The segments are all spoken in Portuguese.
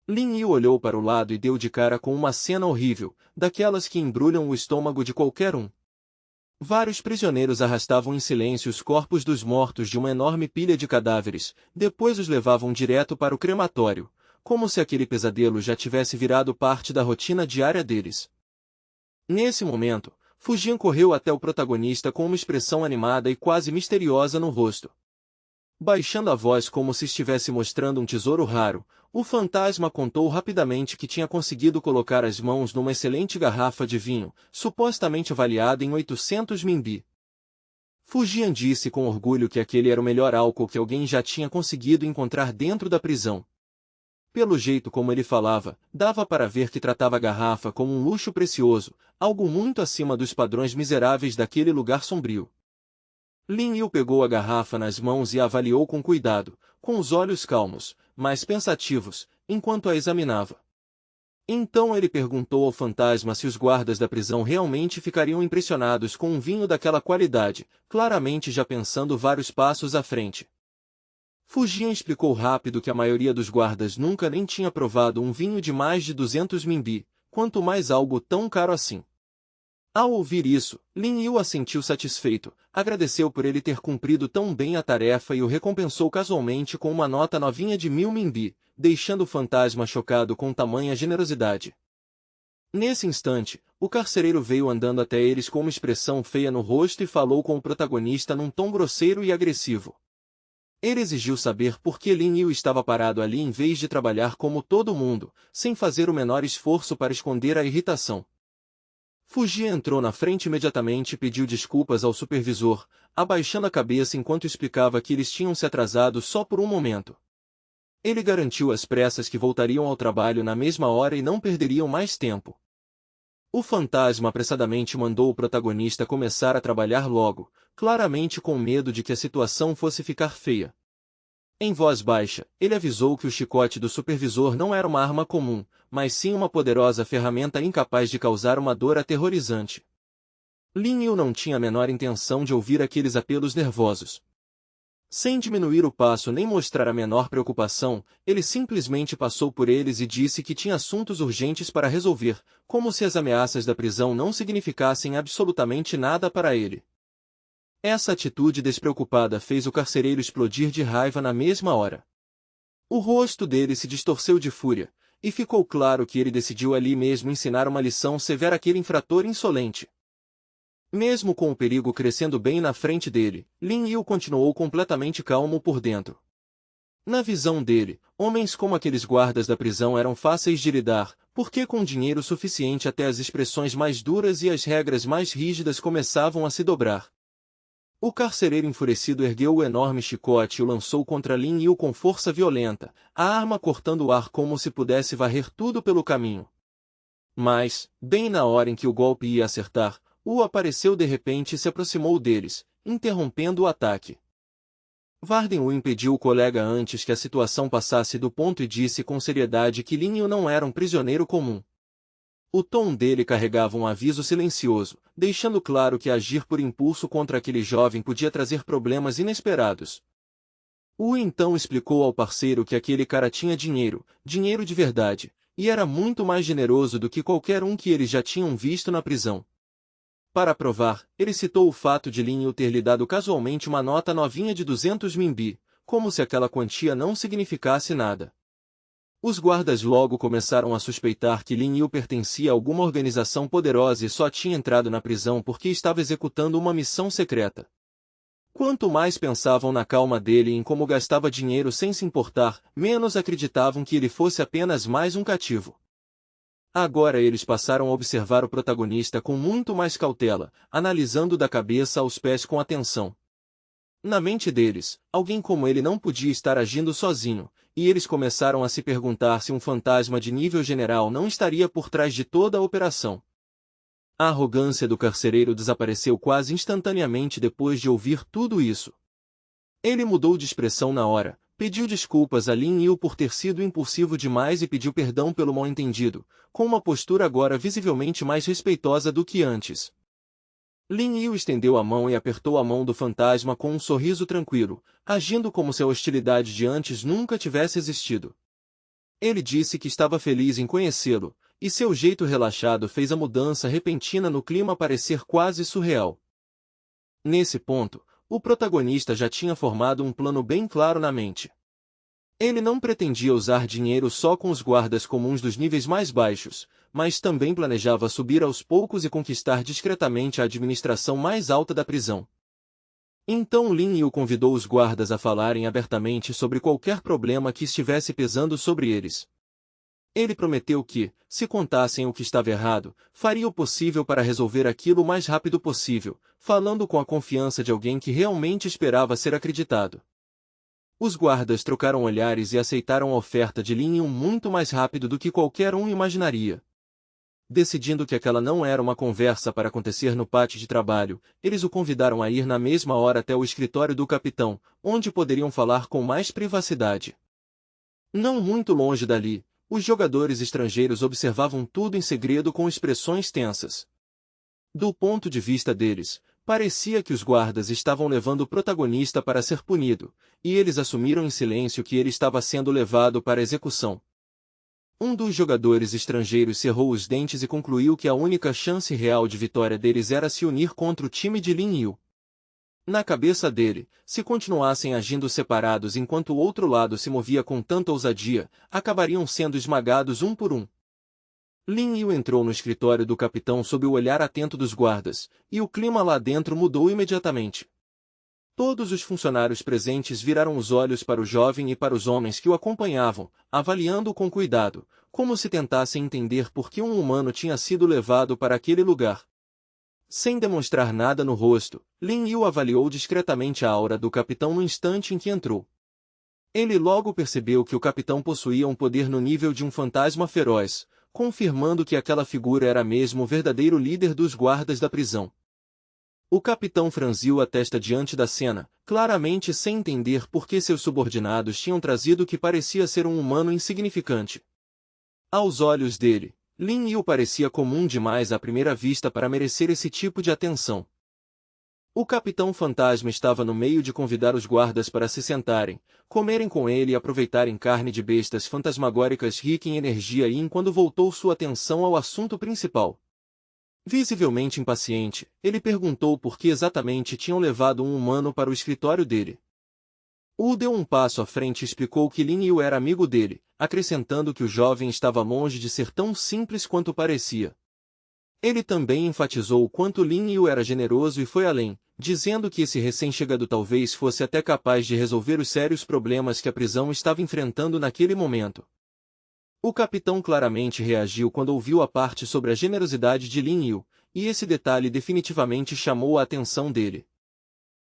Lin Yu olhou para o lado e deu de cara com uma cena horrível, daquelas que embrulham o estômago de qualquer um. Vários prisioneiros arrastavam em silêncio os corpos dos mortos de uma enorme pilha de cadáveres, depois os levavam direto para o crematório, como se aquele pesadelo já tivesse virado parte da rotina diária deles. Nesse momento, Fujian correu até o protagonista com uma expressão animada e quase misteriosa no rosto. Baixando a voz como se estivesse mostrando um tesouro raro, o fantasma contou rapidamente que tinha conseguido colocar as mãos numa excelente garrafa de vinho, supostamente avaliada em 800 minbi. Fujian disse com orgulho que aquele era o melhor álcool que alguém já tinha conseguido encontrar dentro da prisão. Pelo jeito como ele falava, dava para ver que tratava a garrafa como um luxo precioso, algo muito acima dos padrões miseráveis daquele lugar sombrio. Lin Yu pegou a garrafa nas mãos e a avaliou com cuidado, com os olhos calmos, mas pensativos, enquanto a examinava. Então ele perguntou ao fantasma se os guardas da prisão realmente ficariam impressionados com um vinho daquela qualidade, claramente já pensando vários passos à frente. Fujian explicou rápido que a maioria dos guardas nunca nem tinha provado um vinho de mais de 200 minbi, quanto mais algo tão caro assim. Ao ouvir isso, Lin Yu assentiu satisfeito, agradeceu por ele ter cumprido tão bem a tarefa e o recompensou casualmente com uma nota novinha de 1000 minbi, deixando o fantasma chocado com tamanha generosidade. Nesse instante, o carcereiro veio andando até eles com uma expressão feia no rosto e falou com o protagonista num tom grosseiro e agressivo. Ele exigiu saber por que Lin Yu estava parado ali em vez de trabalhar como todo mundo, sem fazer o menor esforço para esconder a irritação. Fujian entrou na frente imediatamente e pediu desculpas ao supervisor, abaixando a cabeça enquanto explicava que eles tinham se atrasado só por um momento. Ele garantiu às pressas que voltariam ao trabalho na mesma hora e não perderiam mais tempo. O fantasma apressadamente mandou o protagonista começar a trabalhar logo, claramente com medo de que a situação fosse ficar feia. Em voz baixa, ele avisou que o chicote do supervisor não era uma arma comum, mas sim uma poderosa ferramenta incapaz de causar uma dor aterrorizante. Lin Yu não tinha a menor intenção de ouvir aqueles apelos nervosos. Sem diminuir o passo nem mostrar a menor preocupação, ele simplesmente passou por eles e disse que tinha assuntos urgentes para resolver, como se as ameaças da prisão não significassem absolutamente nada para ele. Essa atitude despreocupada fez o carcereiro explodir de raiva na mesma hora. O rosto dele se distorceu de fúria, e ficou claro que ele decidiu ali mesmo ensinar uma lição severa àquele infrator insolente. Mesmo com o perigo crescendo bem na frente dele, Lin Yu continuou completamente calmo por dentro. Na visão dele, homens como aqueles guardas da prisão eram fáceis de lidar, porque com dinheiro suficiente até as expressões mais duras e as regras mais rígidas começavam a se dobrar. O carcereiro enfurecido ergueu o enorme chicote e o lançou contra Lin Yu com força violenta, a arma cortando o ar como se pudesse varrer tudo pelo caminho. Mas, bem na hora em que o golpe ia acertar, Wu apareceu de repente e se aproximou deles, interrompendo o ataque. Warden Wu impediu o colega antes que a situação passasse do ponto e disse com seriedade que Lin Yu não era um prisioneiro comum. O tom dele carregava um aviso silencioso, deixando claro que agir por impulso contra aquele jovem podia trazer problemas inesperados. Wu então explicou ao parceiro que aquele cara tinha dinheiro, dinheiro de verdade, e era muito mais generoso do que qualquer um que eles já tinham visto na prisão. Para provar, ele citou o fato de Lin Yu ter lhe dado casualmente uma nota novinha de 200 minbi, como se aquela quantia não significasse nada. Os guardas logo começaram a suspeitar que Lin Yu pertencia a alguma organização poderosa e só tinha entrado na prisão porque estava executando uma missão secreta. Quanto mais pensavam na calma dele e em como gastava dinheiro sem se importar, menos acreditavam que ele fosse apenas mais um cativo. Agora eles passaram a observar o protagonista com muito mais cautela, analisando da cabeça aos pés com atenção. Na mente deles, alguém como ele não podia estar agindo sozinho, e eles começaram a se perguntar se um fantasma de nível general não estaria por trás de toda a operação. A arrogância do carcereiro desapareceu quase instantaneamente depois de ouvir tudo isso. Ele mudou de expressão na hora, pediu desculpas a Lin Yu por ter sido impulsivo demais e pediu perdão pelo mal-entendido, com uma postura agora visivelmente mais respeitosa do que antes. Lin Yu estendeu a mão e apertou a mão do fantasma com um sorriso tranquilo, agindo como se a hostilidade de antes nunca tivesse existido. Ele disse que estava feliz em conhecê-lo, e seu jeito relaxado fez a mudança repentina no clima parecer quase surreal. Nesse ponto, o protagonista já tinha formado um plano bem claro na mente. Ele não pretendia usar dinheiro só com os guardas comuns dos níveis mais baixos, mas também planejava subir aos poucos e conquistar discretamente a administração mais alta da prisão. Então Lin Yu convidou os guardas a falarem abertamente sobre qualquer problema que estivesse pesando sobre eles. Ele prometeu que, se contassem o que estava errado, faria o possível para resolver aquilo o mais rápido possível, falando com a confiança de alguém que realmente esperava ser acreditado. Os guardas trocaram olhares e aceitaram a oferta de Lin Yu muito mais rápido do que qualquer um imaginaria. Decidindo que aquela não era uma conversa para acontecer no pátio de trabalho, eles o convidaram a ir na mesma hora até o escritório do capitão, onde poderiam falar com mais privacidade. Não muito longe dali, os jogadores estrangeiros observavam tudo em segredo com expressões tensas. Do ponto de vista deles, parecia que os guardas estavam levando o protagonista para ser punido, e eles assumiram em silêncio que ele estava sendo levado para execução. Um dos jogadores estrangeiros cerrou os dentes e concluiu que a única chance real de vitória deles era se unir contra o time de Lin Yu. Na cabeça dele, se continuassem agindo separados enquanto o outro lado se movia com tanta ousadia, acabariam sendo esmagados um por um. Lin Yu entrou no escritório do capitão sob o olhar atento dos guardas, e o clima lá dentro mudou imediatamente. Todos os funcionários presentes viraram os olhos para o jovem e para os homens que o acompanhavam, avaliando-o com cuidado, como se tentassem entender por que um humano tinha sido levado para aquele lugar. Sem demonstrar nada no rosto, Lin Yu avaliou discretamente a aura do capitão no instante em que entrou. Ele logo percebeu que o capitão possuía um poder no nível de um fantasma feroz, confirmando que aquela figura era mesmo o verdadeiro líder dos guardas da prisão. O capitão franziu a testa diante da cena, claramente sem entender por que seus subordinados tinham trazido o que parecia ser um humano insignificante. Aos olhos dele, Lin Yu parecia comum demais à primeira vista para merecer esse tipo de atenção. O capitão fantasma estava no meio de convidar os guardas para se sentarem, comerem com ele e aproveitarem carne de bestas fantasmagóricas rica em energia quando voltou sua atenção ao assunto principal. Visivelmente impaciente, ele perguntou por que exatamente tinham levado um humano para o escritório dele. Wu deu um passo à frente e explicou que Lin Yu era amigo dele, acrescentando que o jovem estava longe de ser tão simples quanto parecia. Ele também enfatizou o quanto Lin Yu era generoso e foi além, dizendo que esse recém-chegado talvez fosse até capaz de resolver os sérios problemas que a prisão estava enfrentando naquele momento. O capitão claramente reagiu quando ouviu a parte sobre a generosidade de Lin Yu, e esse detalhe definitivamente chamou a atenção dele.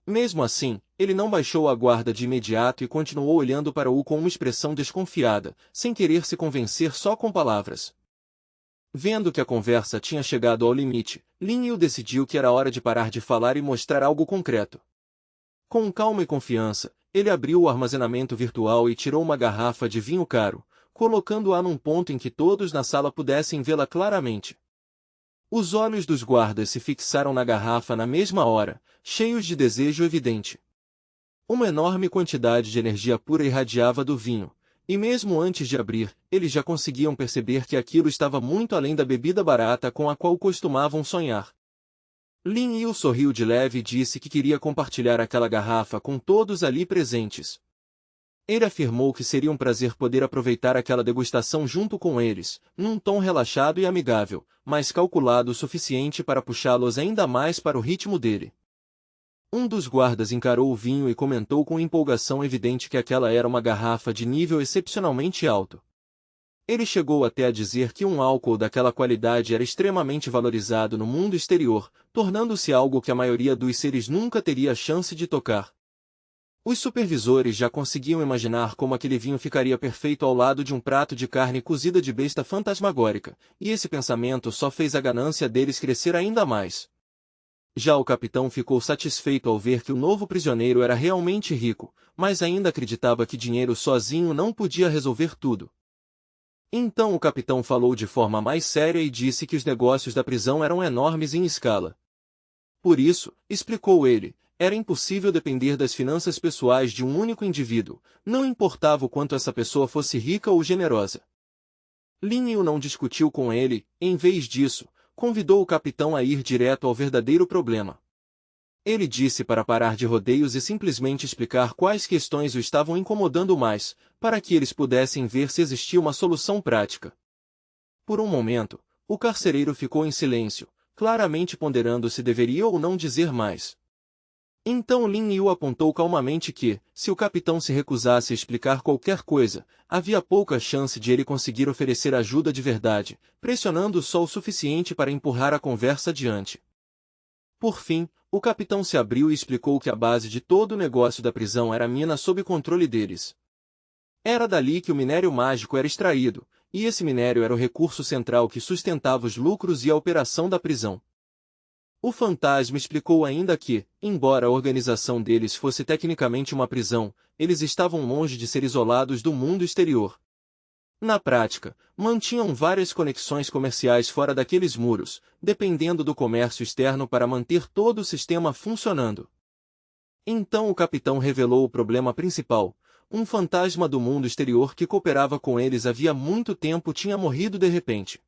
Mesmo assim, ele não baixou a guarda de imediato e continuou olhando para Wu com uma expressão desconfiada, sem querer se convencer só com palavras. Vendo que a conversa tinha chegado ao limite, Lin Yu decidiu que era hora de parar de falar e mostrar algo concreto. Com calma e confiança, ele abriu o armazenamento virtual e tirou uma garrafa de vinho caro, colocando-a num ponto em que todos na sala pudessem vê-la claramente. Os olhos dos guardas se fixaram na garrafa na mesma hora, cheios de desejo evidente. Uma enorme quantidade de energia pura irradiava do vinho, e mesmo antes de abrir, eles já conseguiam perceber que aquilo estava muito além da bebida barata com a qual costumavam sonhar. Lin Yu sorriu de leve e disse que queria compartilhar aquela garrafa com todos ali presentes. Ele afirmou que seria um prazer poder aproveitar aquela degustação junto com eles, num tom relaxado e amigável, mas calculado o suficiente para puxá-los ainda mais para o ritmo dele. Um dos guardas encarou o vinho e comentou com empolgação evidente que aquela era uma garrafa de nível excepcionalmente alto. Ele chegou até a dizer que um álcool daquela qualidade era extremamente valorizado no mundo exterior, tornando-se algo que a maioria dos seres nunca teria a chance de tocar. Os supervisores já conseguiam imaginar como aquele vinho ficaria perfeito ao lado de um prato de carne cozida de besta fantasmagórica, e esse pensamento só fez a ganância deles crescer ainda mais. Já o capitão ficou satisfeito ao ver que o novo prisioneiro era realmente rico, mas ainda acreditava que dinheiro sozinho não podia resolver tudo. Então o capitão falou de forma mais séria e disse que os negócios da prisão eram enormes em escala. Por isso, explicou ele, era impossível depender das finanças pessoais de um único indivíduo, não importava o quanto essa pessoa fosse rica ou generosa. Lin Yu não discutiu com ele, em vez disso, convidou o capitão a ir direto ao verdadeiro problema. Ele disse para parar de rodeios e simplesmente explicar quais questões o estavam incomodando mais, para que eles pudessem ver se existia uma solução prática. Por um momento, o carcereiro ficou em silêncio, claramente ponderando se deveria ou não dizer mais. Então Lin Yu apontou calmamente que, se o capitão se recusasse a explicar qualquer coisa, havia pouca chance de ele conseguir oferecer ajuda de verdade, pressionando só o suficiente para empurrar a conversa adiante. Por fim, o capitão se abriu e explicou que a base de todo o negócio da prisão era a mina sob controle deles. Era dali que o minério mágico era extraído, e esse minério era o recurso central que sustentava os lucros e a operação da prisão. O fantasma explicou ainda que, embora a organização deles fosse tecnicamente uma prisão, eles estavam longe de ser isolados do mundo exterior. Na prática, mantinham várias conexões comerciais fora daqueles muros, dependendo do comércio externo para manter todo o sistema funcionando. Então o capitão revelou o problema principal: um fantasma do mundo exterior que cooperava com eles havia muito tempo tinha morrido de repente.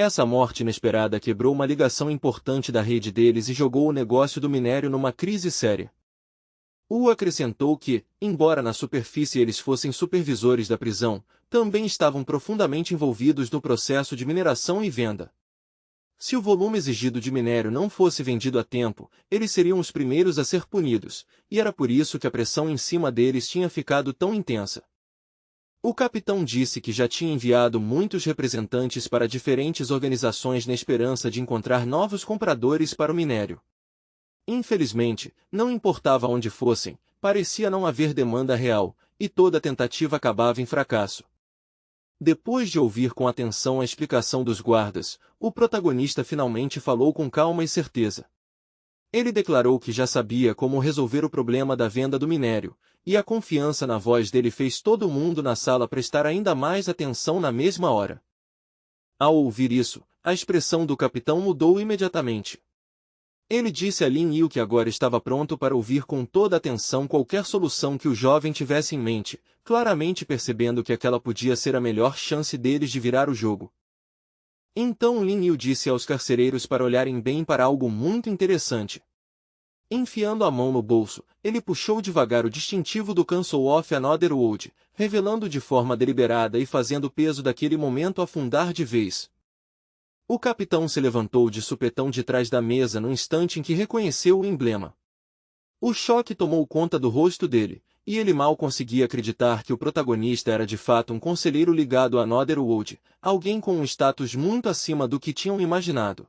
Essa morte inesperada quebrou uma ligação importante da rede deles e jogou o negócio do minério numa crise séria. Wu acrescentou que, embora na superfície eles fossem supervisores da prisão, também estavam profundamente envolvidos no processo de mineração e venda. Se o volume exigido de minério não fosse vendido a tempo, eles seriam os primeiros a ser punidos, e era por isso que a pressão em cima deles tinha ficado tão intensa. O capitão disse que já tinha enviado muitos representantes para diferentes organizações na esperança de encontrar novos compradores para o minério. Infelizmente, não importava onde fossem, parecia não haver demanda real, e toda tentativa acabava em fracasso. Depois de ouvir com atenção a explicação dos guardas, o protagonista finalmente falou com calma e certeza. Ele declarou que já sabia como resolver o problema da venda do minério, e a confiança na voz dele fez todo mundo na sala prestar ainda mais atenção na mesma hora. Ao ouvir isso, a expressão do capitão mudou imediatamente. Ele disse a Lin Yu que agora estava pronto para ouvir com toda atenção qualquer solução que o jovem tivesse em mente, claramente percebendo que aquela podia ser a melhor chance deles de virar o jogo. Então Lin Yu disse aos carcereiros para olharem bem para algo muito interessante. Enfiando a mão no bolso, ele puxou devagar o distintivo do Council of Another World, revelando de forma deliberada e fazendo o peso daquele momento afundar de vez. O capitão se levantou de supetão de trás da mesa no instante em que reconheceu o emblema. O choque tomou conta do rosto dele, e ele mal conseguia acreditar que o protagonista era de fato um conselheiro ligado a Another World, alguém com um status muito acima do que tinham imaginado.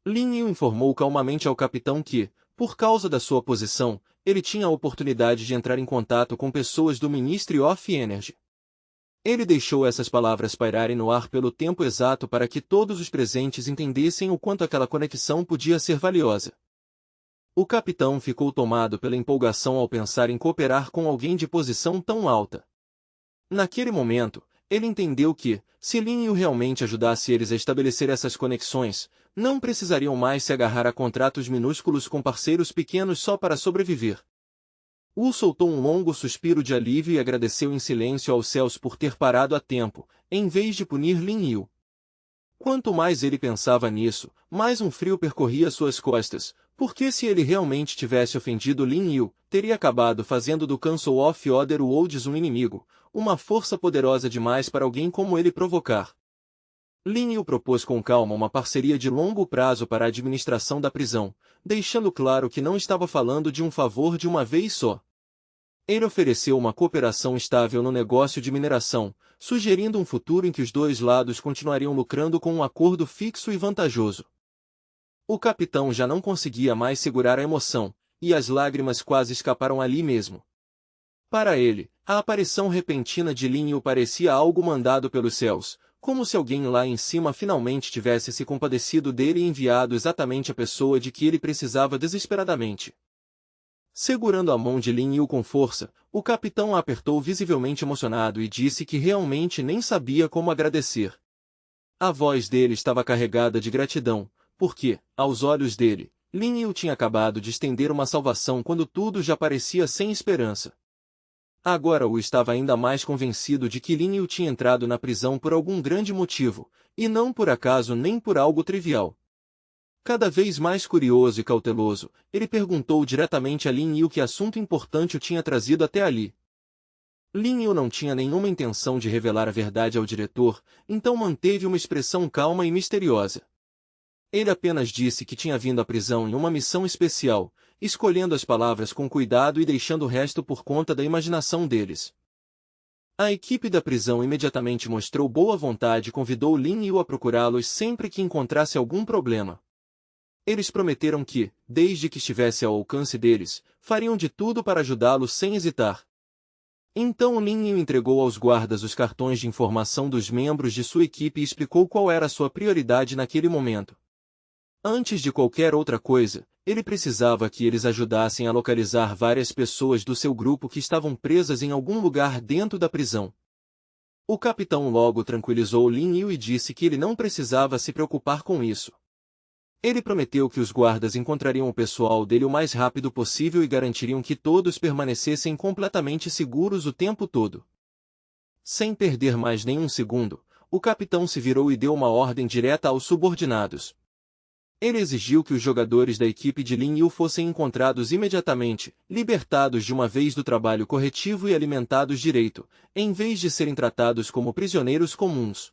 Lin Yu informou calmamente ao capitão que, por causa da sua posição, ele tinha a oportunidade de entrar em contato com pessoas do Ministry of Energy. Ele deixou essas palavras pairarem no ar pelo tempo exato para que todos os presentes entendessem o quanto aquela conexão podia ser valiosa. O capitão ficou tomado pela empolgação ao pensar em cooperar com alguém de posição tão alta. Naquele momento, ele entendeu que, se Lin Yu realmente ajudasse eles a estabelecer essas conexões, não precisariam mais se agarrar a contratos minúsculos com parceiros pequenos só para sobreviver. Wu soltou um longo suspiro de alívio e agradeceu em silêncio aos céus por ter parado a tempo, em vez de punir Lin Yu. Quanto mais ele pensava nisso, mais um frio percorria suas costas, porque se ele realmente tivesse ofendido Lin Yu, teria acabado fazendo do Council of Other Worlds um inimigo, uma força poderosa demais para alguém como ele provocar. Lin Yu propôs com calma uma parceria de longo prazo para a administração da prisão, deixando claro que não estava falando de um favor de uma vez só. Ele ofereceu uma cooperação estável no negócio de mineração, sugerindo um futuro em que os dois lados continuariam lucrando com um acordo fixo e vantajoso. O capitão já não conseguia mais segurar a emoção, e as lágrimas quase escaparam ali mesmo. Para ele, a aparição repentina de Lin Yu parecia algo mandado pelos céus, como se alguém lá em cima finalmente tivesse se compadecido dele e enviado exatamente a pessoa de que ele precisava desesperadamente. Segurando a mão de Lin Yu com força, o capitão a apertou visivelmente emocionado e disse que realmente nem sabia como agradecer. A voz dele estava carregada de gratidão, porque, aos olhos dele, Lin Yu tinha acabado de estender uma salvação quando tudo já parecia sem esperança. Agora Wu estava ainda mais convencido de que Lin Yu tinha entrado na prisão por algum grande motivo, e não por acaso nem por algo trivial. Cada vez mais curioso e cauteloso, ele perguntou diretamente a Lin Yu que assunto importante o tinha trazido até ali. Lin Yu não tinha nenhuma intenção de revelar a verdade ao diretor, então manteve uma expressão calma e misteriosa. Ele apenas disse que tinha vindo à prisão em uma missão especial, escolhendo as palavras com cuidado e deixando o resto por conta da imaginação deles. A equipe da prisão imediatamente mostrou boa vontade e convidou Lin Yu a procurá-los sempre que encontrasse algum problema. Eles prometeram que, desde que estivesse ao alcance deles, fariam de tudo para ajudá-lo sem hesitar. Então Lin Yu entregou aos guardas os cartões de informação dos membros de sua equipe e explicou qual era a sua prioridade naquele momento. Antes de qualquer outra coisa, ele precisava que eles ajudassem a localizar várias pessoas do seu grupo que estavam presas em algum lugar dentro da prisão. O capitão logo tranquilizou Lin Yu e disse que ele não precisava se preocupar com isso. Ele prometeu que os guardas encontrariam o pessoal dele o mais rápido possível e garantiriam que todos permanecessem completamente seguros o tempo todo. Sem perder mais nenhum segundo, o capitão se virou e deu uma ordem direta aos subordinados. Ele exigiu que os jogadores da equipe de Lin Yu fossem encontrados imediatamente, libertados de uma vez do trabalho corretivo e alimentados direito, em vez de serem tratados como prisioneiros comuns.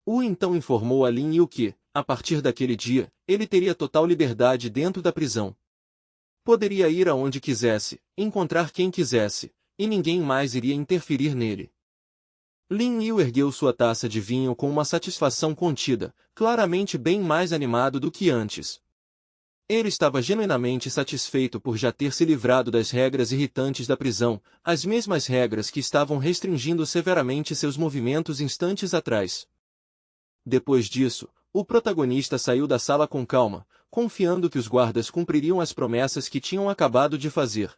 Wu então informou a Lin Yu que, a partir daquele dia, ele teria total liberdade dentro da prisão. Poderia ir aonde quisesse, encontrar quem quisesse, e ninguém mais iria interferir nele. Lin Yu ergueu sua taça de vinho com uma satisfação contida, claramente bem mais animado do que antes. Ele estava genuinamente satisfeito por já ter se livrado das regras irritantes da prisão, as mesmas regras que estavam restringindo severamente seus movimentos instantes atrás. Depois disso, o protagonista saiu da sala com calma, confiando que os guardas cumpririam as promessas que tinham acabado de fazer.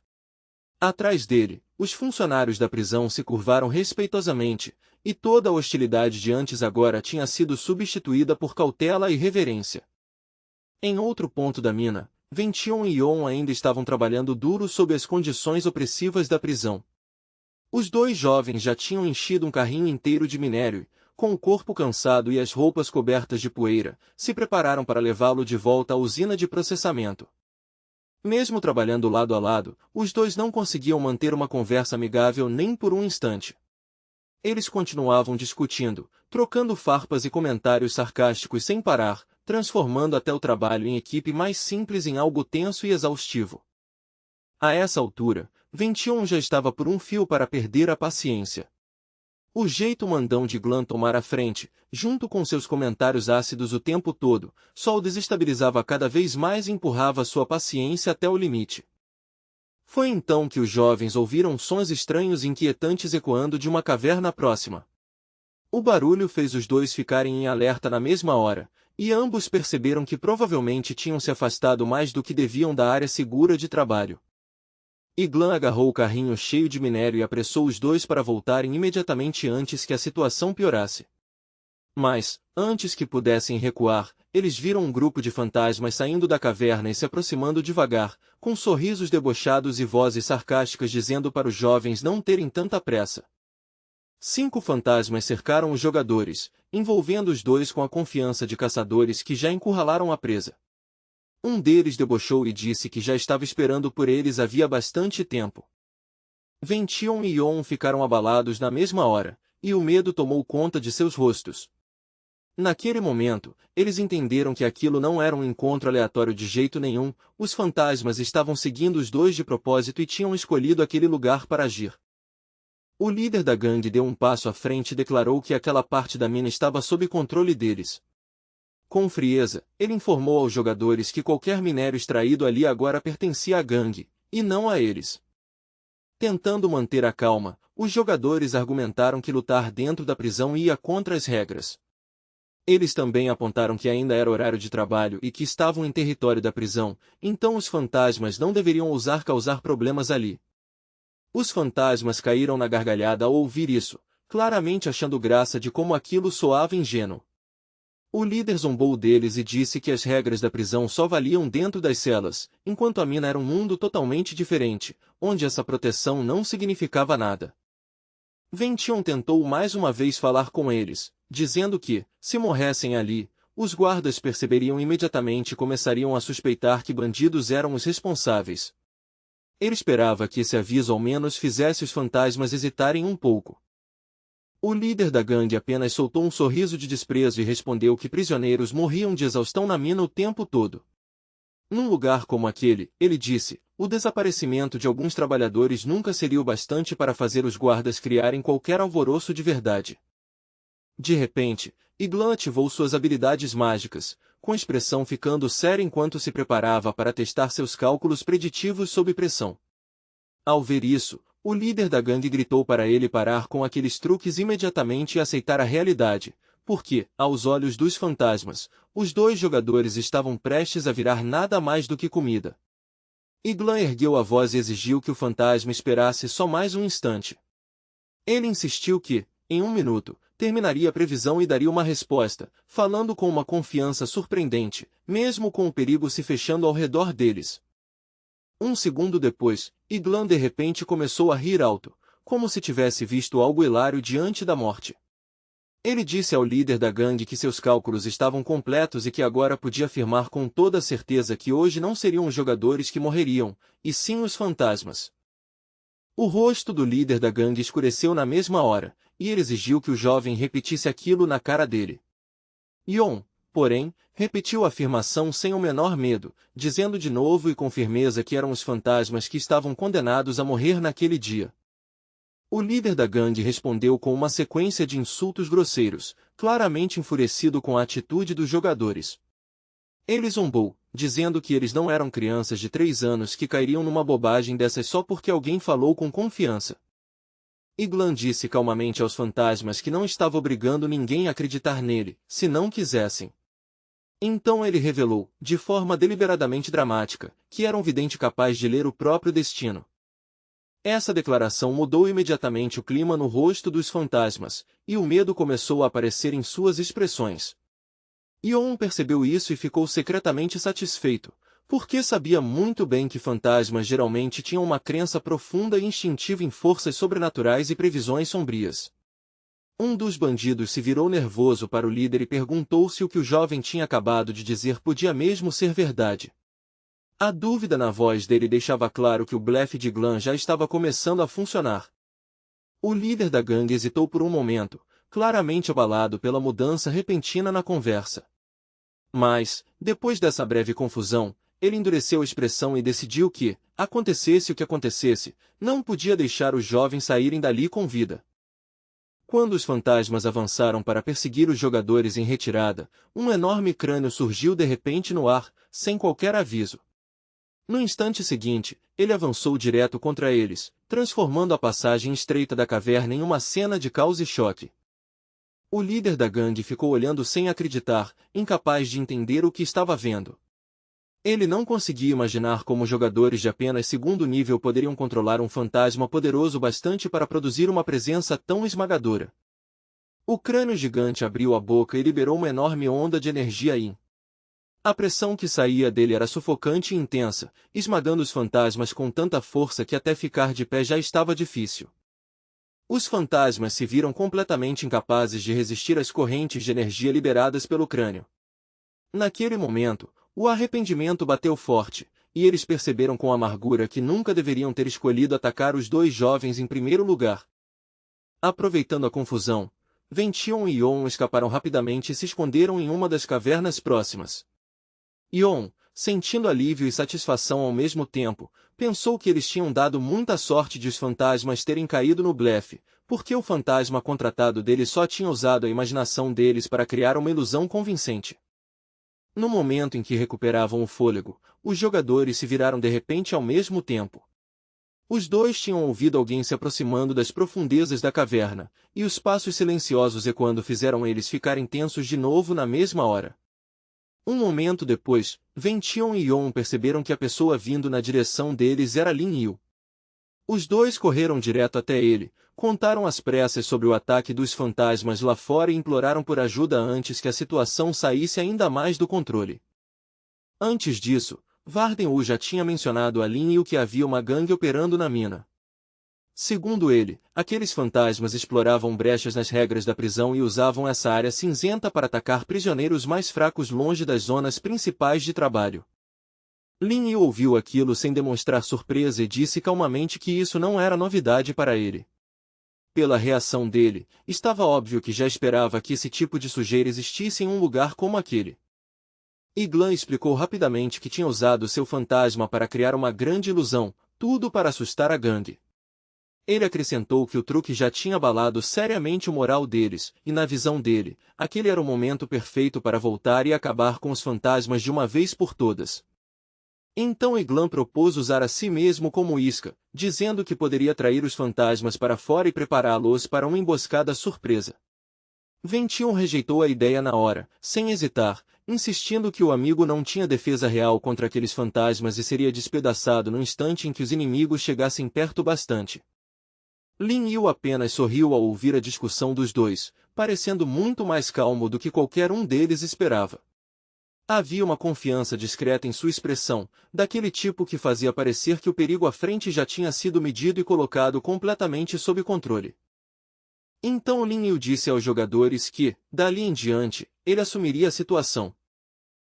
Atrás dele, os funcionários da prisão se curvaram respeitosamente, e toda a hostilidade de antes agora tinha sido substituída por cautela e reverência. Em outro ponto da mina, Vention e Yon ainda estavam trabalhando duro sob as condições opressivas da prisão. Os dois jovens já tinham enchido um carrinho inteiro de minério, com o corpo cansado e as roupas cobertas de poeira, se prepararam para levá-lo de volta à usina de processamento. Mesmo trabalhando lado a lado, os dois não conseguiam manter uma conversa amigável nem por um instante. Eles continuavam discutindo, trocando farpas e comentários sarcásticos sem parar, transformando até o trabalho em equipe mais simples em algo tenso e exaustivo. A essa altura, Vention já estava por um fio para perder a paciência. O jeito mandão de Glan tomar a frente, junto com seus comentários ácidos o tempo todo, só o desestabilizava cada vez mais e empurrava sua paciência até o limite. Foi então que os jovens ouviram sons estranhos e inquietantes ecoando de uma caverna próxima. O barulho fez os dois ficarem em alerta na mesma hora, e ambos perceberam que provavelmente tinham se afastado mais do que deviam da área segura de trabalho. Glan agarrou o carrinho cheio de minério e apressou os dois para voltarem imediatamente antes que a situação piorasse. Mas, antes que pudessem recuar, eles viram um grupo de fantasmas saindo da caverna e se aproximando devagar, com sorrisos debochados e vozes sarcásticas dizendo para os jovens não terem tanta pressa. 5 fantasmas cercaram os jogadores, envolvendo os dois com a confiança de caçadores que já encurralaram a presa. Um deles debochou e disse que já estava esperando por eles havia bastante tempo. Vention e Yon ficaram abalados na mesma hora, e o medo tomou conta de seus rostos. Naquele momento, eles entenderam que aquilo não era um encontro aleatório de jeito nenhum, os fantasmas estavam seguindo os dois de propósito e tinham escolhido aquele lugar para agir. O líder da gangue deu um passo à frente e declarou que aquela parte da mina estava sob controle deles. Com frieza, ele informou aos jogadores que qualquer minério extraído ali agora pertencia à gangue, e não a eles. Tentando manter a calma, os jogadores argumentaram que lutar dentro da prisão ia contra as regras. Eles também apontaram que ainda era horário de trabalho e que estavam em território da prisão, então os fantasmas não deveriam ousar causar problemas ali. Os fantasmas caíram na gargalhada ao ouvir isso, claramente achando graça de como aquilo soava ingênuo. O líder zombou deles e disse que as regras da prisão só valiam dentro das celas, enquanto a mina era um mundo totalmente diferente, onde essa proteção não significava nada. Vention tentou mais uma vez falar com eles, dizendo que, se morressem ali, os guardas perceberiam imediatamente e começariam a suspeitar que bandidos eram os responsáveis. Ele esperava que esse aviso ao menos fizesse os fantasmas hesitarem um pouco. O líder da gangue apenas soltou um sorriso de desprezo e respondeu que prisioneiros morriam de exaustão na mina o tempo todo. Num lugar como aquele, ele disse, o desaparecimento de alguns trabalhadores nunca seria o bastante para fazer os guardas criarem qualquer alvoroço de verdade. De repente, Iglan ativou suas habilidades mágicas, com a expressão ficando séria enquanto se preparava para testar seus cálculos preditivos sob pressão. Ao ver isso, o líder da gangue gritou para ele parar com aqueles truques imediatamente e aceitar a realidade, porque, aos olhos dos fantasmas, os dois jogadores estavam prestes a virar nada mais do que comida. Iglan ergueu a voz e exigiu que o fantasma esperasse só mais um instante. Ele insistiu que, em 1 minuto, terminaria a previsão e daria uma resposta, falando com uma confiança surpreendente, mesmo com o perigo se fechando ao redor deles. 1 segundo depois, Iglan de repente começou a rir alto, como se tivesse visto algo hilário diante da morte. Ele disse ao líder da gangue que seus cálculos estavam completos e que agora podia afirmar com toda certeza que hoje não seriam os jogadores que morreriam, e sim os fantasmas. O rosto do líder da gangue escureceu na mesma hora, e ele exigiu que o jovem repetisse aquilo na cara dele. Yon, porém, repetiu a afirmação sem o menor medo, dizendo de novo e com firmeza que eram os fantasmas que estavam condenados a morrer naquele dia. O líder da gangue respondeu com uma sequência de insultos grosseiros, claramente enfurecido com a atitude dos jogadores. Ele zombou, dizendo que eles não eram crianças de 3 anos que cairiam numa bobagem dessas só porque alguém falou com confiança. Iglan disse calmamente aos fantasmas que não estava obrigando ninguém a acreditar nele, se não quisessem. Então ele revelou, de forma deliberadamente dramática, que era um vidente capaz de ler o próprio destino. Essa declaração mudou imediatamente o clima no rosto dos fantasmas, e o medo começou a aparecer em suas expressões. Yon percebeu isso e ficou secretamente satisfeito, porque sabia muito bem que fantasmas geralmente tinham uma crença profunda e instintiva em forças sobrenaturais e previsões sombrias. Um dos bandidos se virou nervoso para o líder e perguntou se o que o jovem tinha acabado de dizer podia mesmo ser verdade. A dúvida na voz dele deixava claro que o blefe de Iglan já estava começando a funcionar. O líder da gangue hesitou por um momento, claramente abalado pela mudança repentina na conversa. Mas, depois dessa breve confusão, ele endureceu a expressão e decidiu que, acontecesse o que acontecesse, não podia deixar os jovens saírem dali com vida. Quando os fantasmas avançaram para perseguir os jogadores em retirada, um enorme crânio surgiu de repente no ar, sem qualquer aviso. No instante seguinte, ele avançou direto contra eles, transformando a passagem estreita da caverna em uma cena de caos e choque. O líder da gangue ficou olhando sem acreditar, incapaz de entender o que estava vendo. Ele não conseguia imaginar como jogadores de apenas 2º nível poderiam controlar um fantasma poderoso bastante para produzir uma presença tão esmagadora. O crânio gigante abriu a boca e liberou uma enorme onda de energia Yin. A pressão que saía dele era sufocante e intensa, esmagando os fantasmas com tanta força que até ficar de pé já estava difícil. Os fantasmas se viram completamente incapazes de resistir às correntes de energia liberadas pelo crânio. Naquele momento, o arrependimento bateu forte, e eles perceberam com amargura que nunca deveriam ter escolhido atacar os dois jovens em primeiro lugar. Aproveitando a confusão, Vention e Yon escaparam rapidamente e se esconderam em uma das cavernas próximas. Yon, sentindo alívio e satisfação ao mesmo tempo, pensou que eles tinham dado muita sorte de os fantasmas terem caído no blefe, porque o fantasma contratado deles só tinha usado a imaginação deles para criar uma ilusão convincente. No momento em que recuperavam o fôlego, os jogadores se viraram de repente ao mesmo tempo. Os dois tinham ouvido alguém se aproximando das profundezas da caverna, e os passos silenciosos ecoando fizeram eles ficarem tensos de novo na mesma hora. Um momento depois, Vention e Yon perceberam que a pessoa vindo na direção deles era Lin Yu. Os dois correram direto até ele, contaram às pressas sobre o ataque dos fantasmas lá fora e imploraram por ajuda antes que a situação saísse ainda mais do controle. Antes disso, Varden já tinha mencionado a Lin Yu que havia uma gangue operando na mina. Segundo ele, aqueles fantasmas exploravam brechas nas regras da prisão e usavam essa área cinzenta para atacar prisioneiros mais fracos longe das zonas principais de trabalho. Lin Yu ouviu aquilo sem demonstrar surpresa e disse calmamente que isso não era novidade para ele. Pela reação dele, estava óbvio que já esperava que esse tipo de sujeira existisse em um lugar como aquele. Iglan explicou rapidamente que tinha usado seu fantasma para criar uma grande ilusão, tudo para assustar a gangue. Ele acrescentou que o truque já tinha abalado seriamente o moral deles, e na visão dele, aquele era o momento perfeito para voltar e acabar com os fantasmas de uma vez por todas. Então Iglan propôs usar a si mesmo como isca, dizendo que poderia atrair os fantasmas para fora e prepará-los para uma emboscada surpresa. Vention rejeitou a ideia na hora, sem hesitar, insistindo que o amigo não tinha defesa real contra aqueles fantasmas e seria despedaçado no instante em que os inimigos chegassem perto bastante. Lin Yu apenas sorriu ao ouvir a discussão dos dois, parecendo muito mais calmo do que qualquer um deles esperava. Havia uma confiança discreta em sua expressão, daquele tipo que fazia parecer que o perigo à frente já tinha sido medido e colocado completamente sob controle. Então Lin Yu disse aos jogadores que, dali em diante, ele assumiria a situação.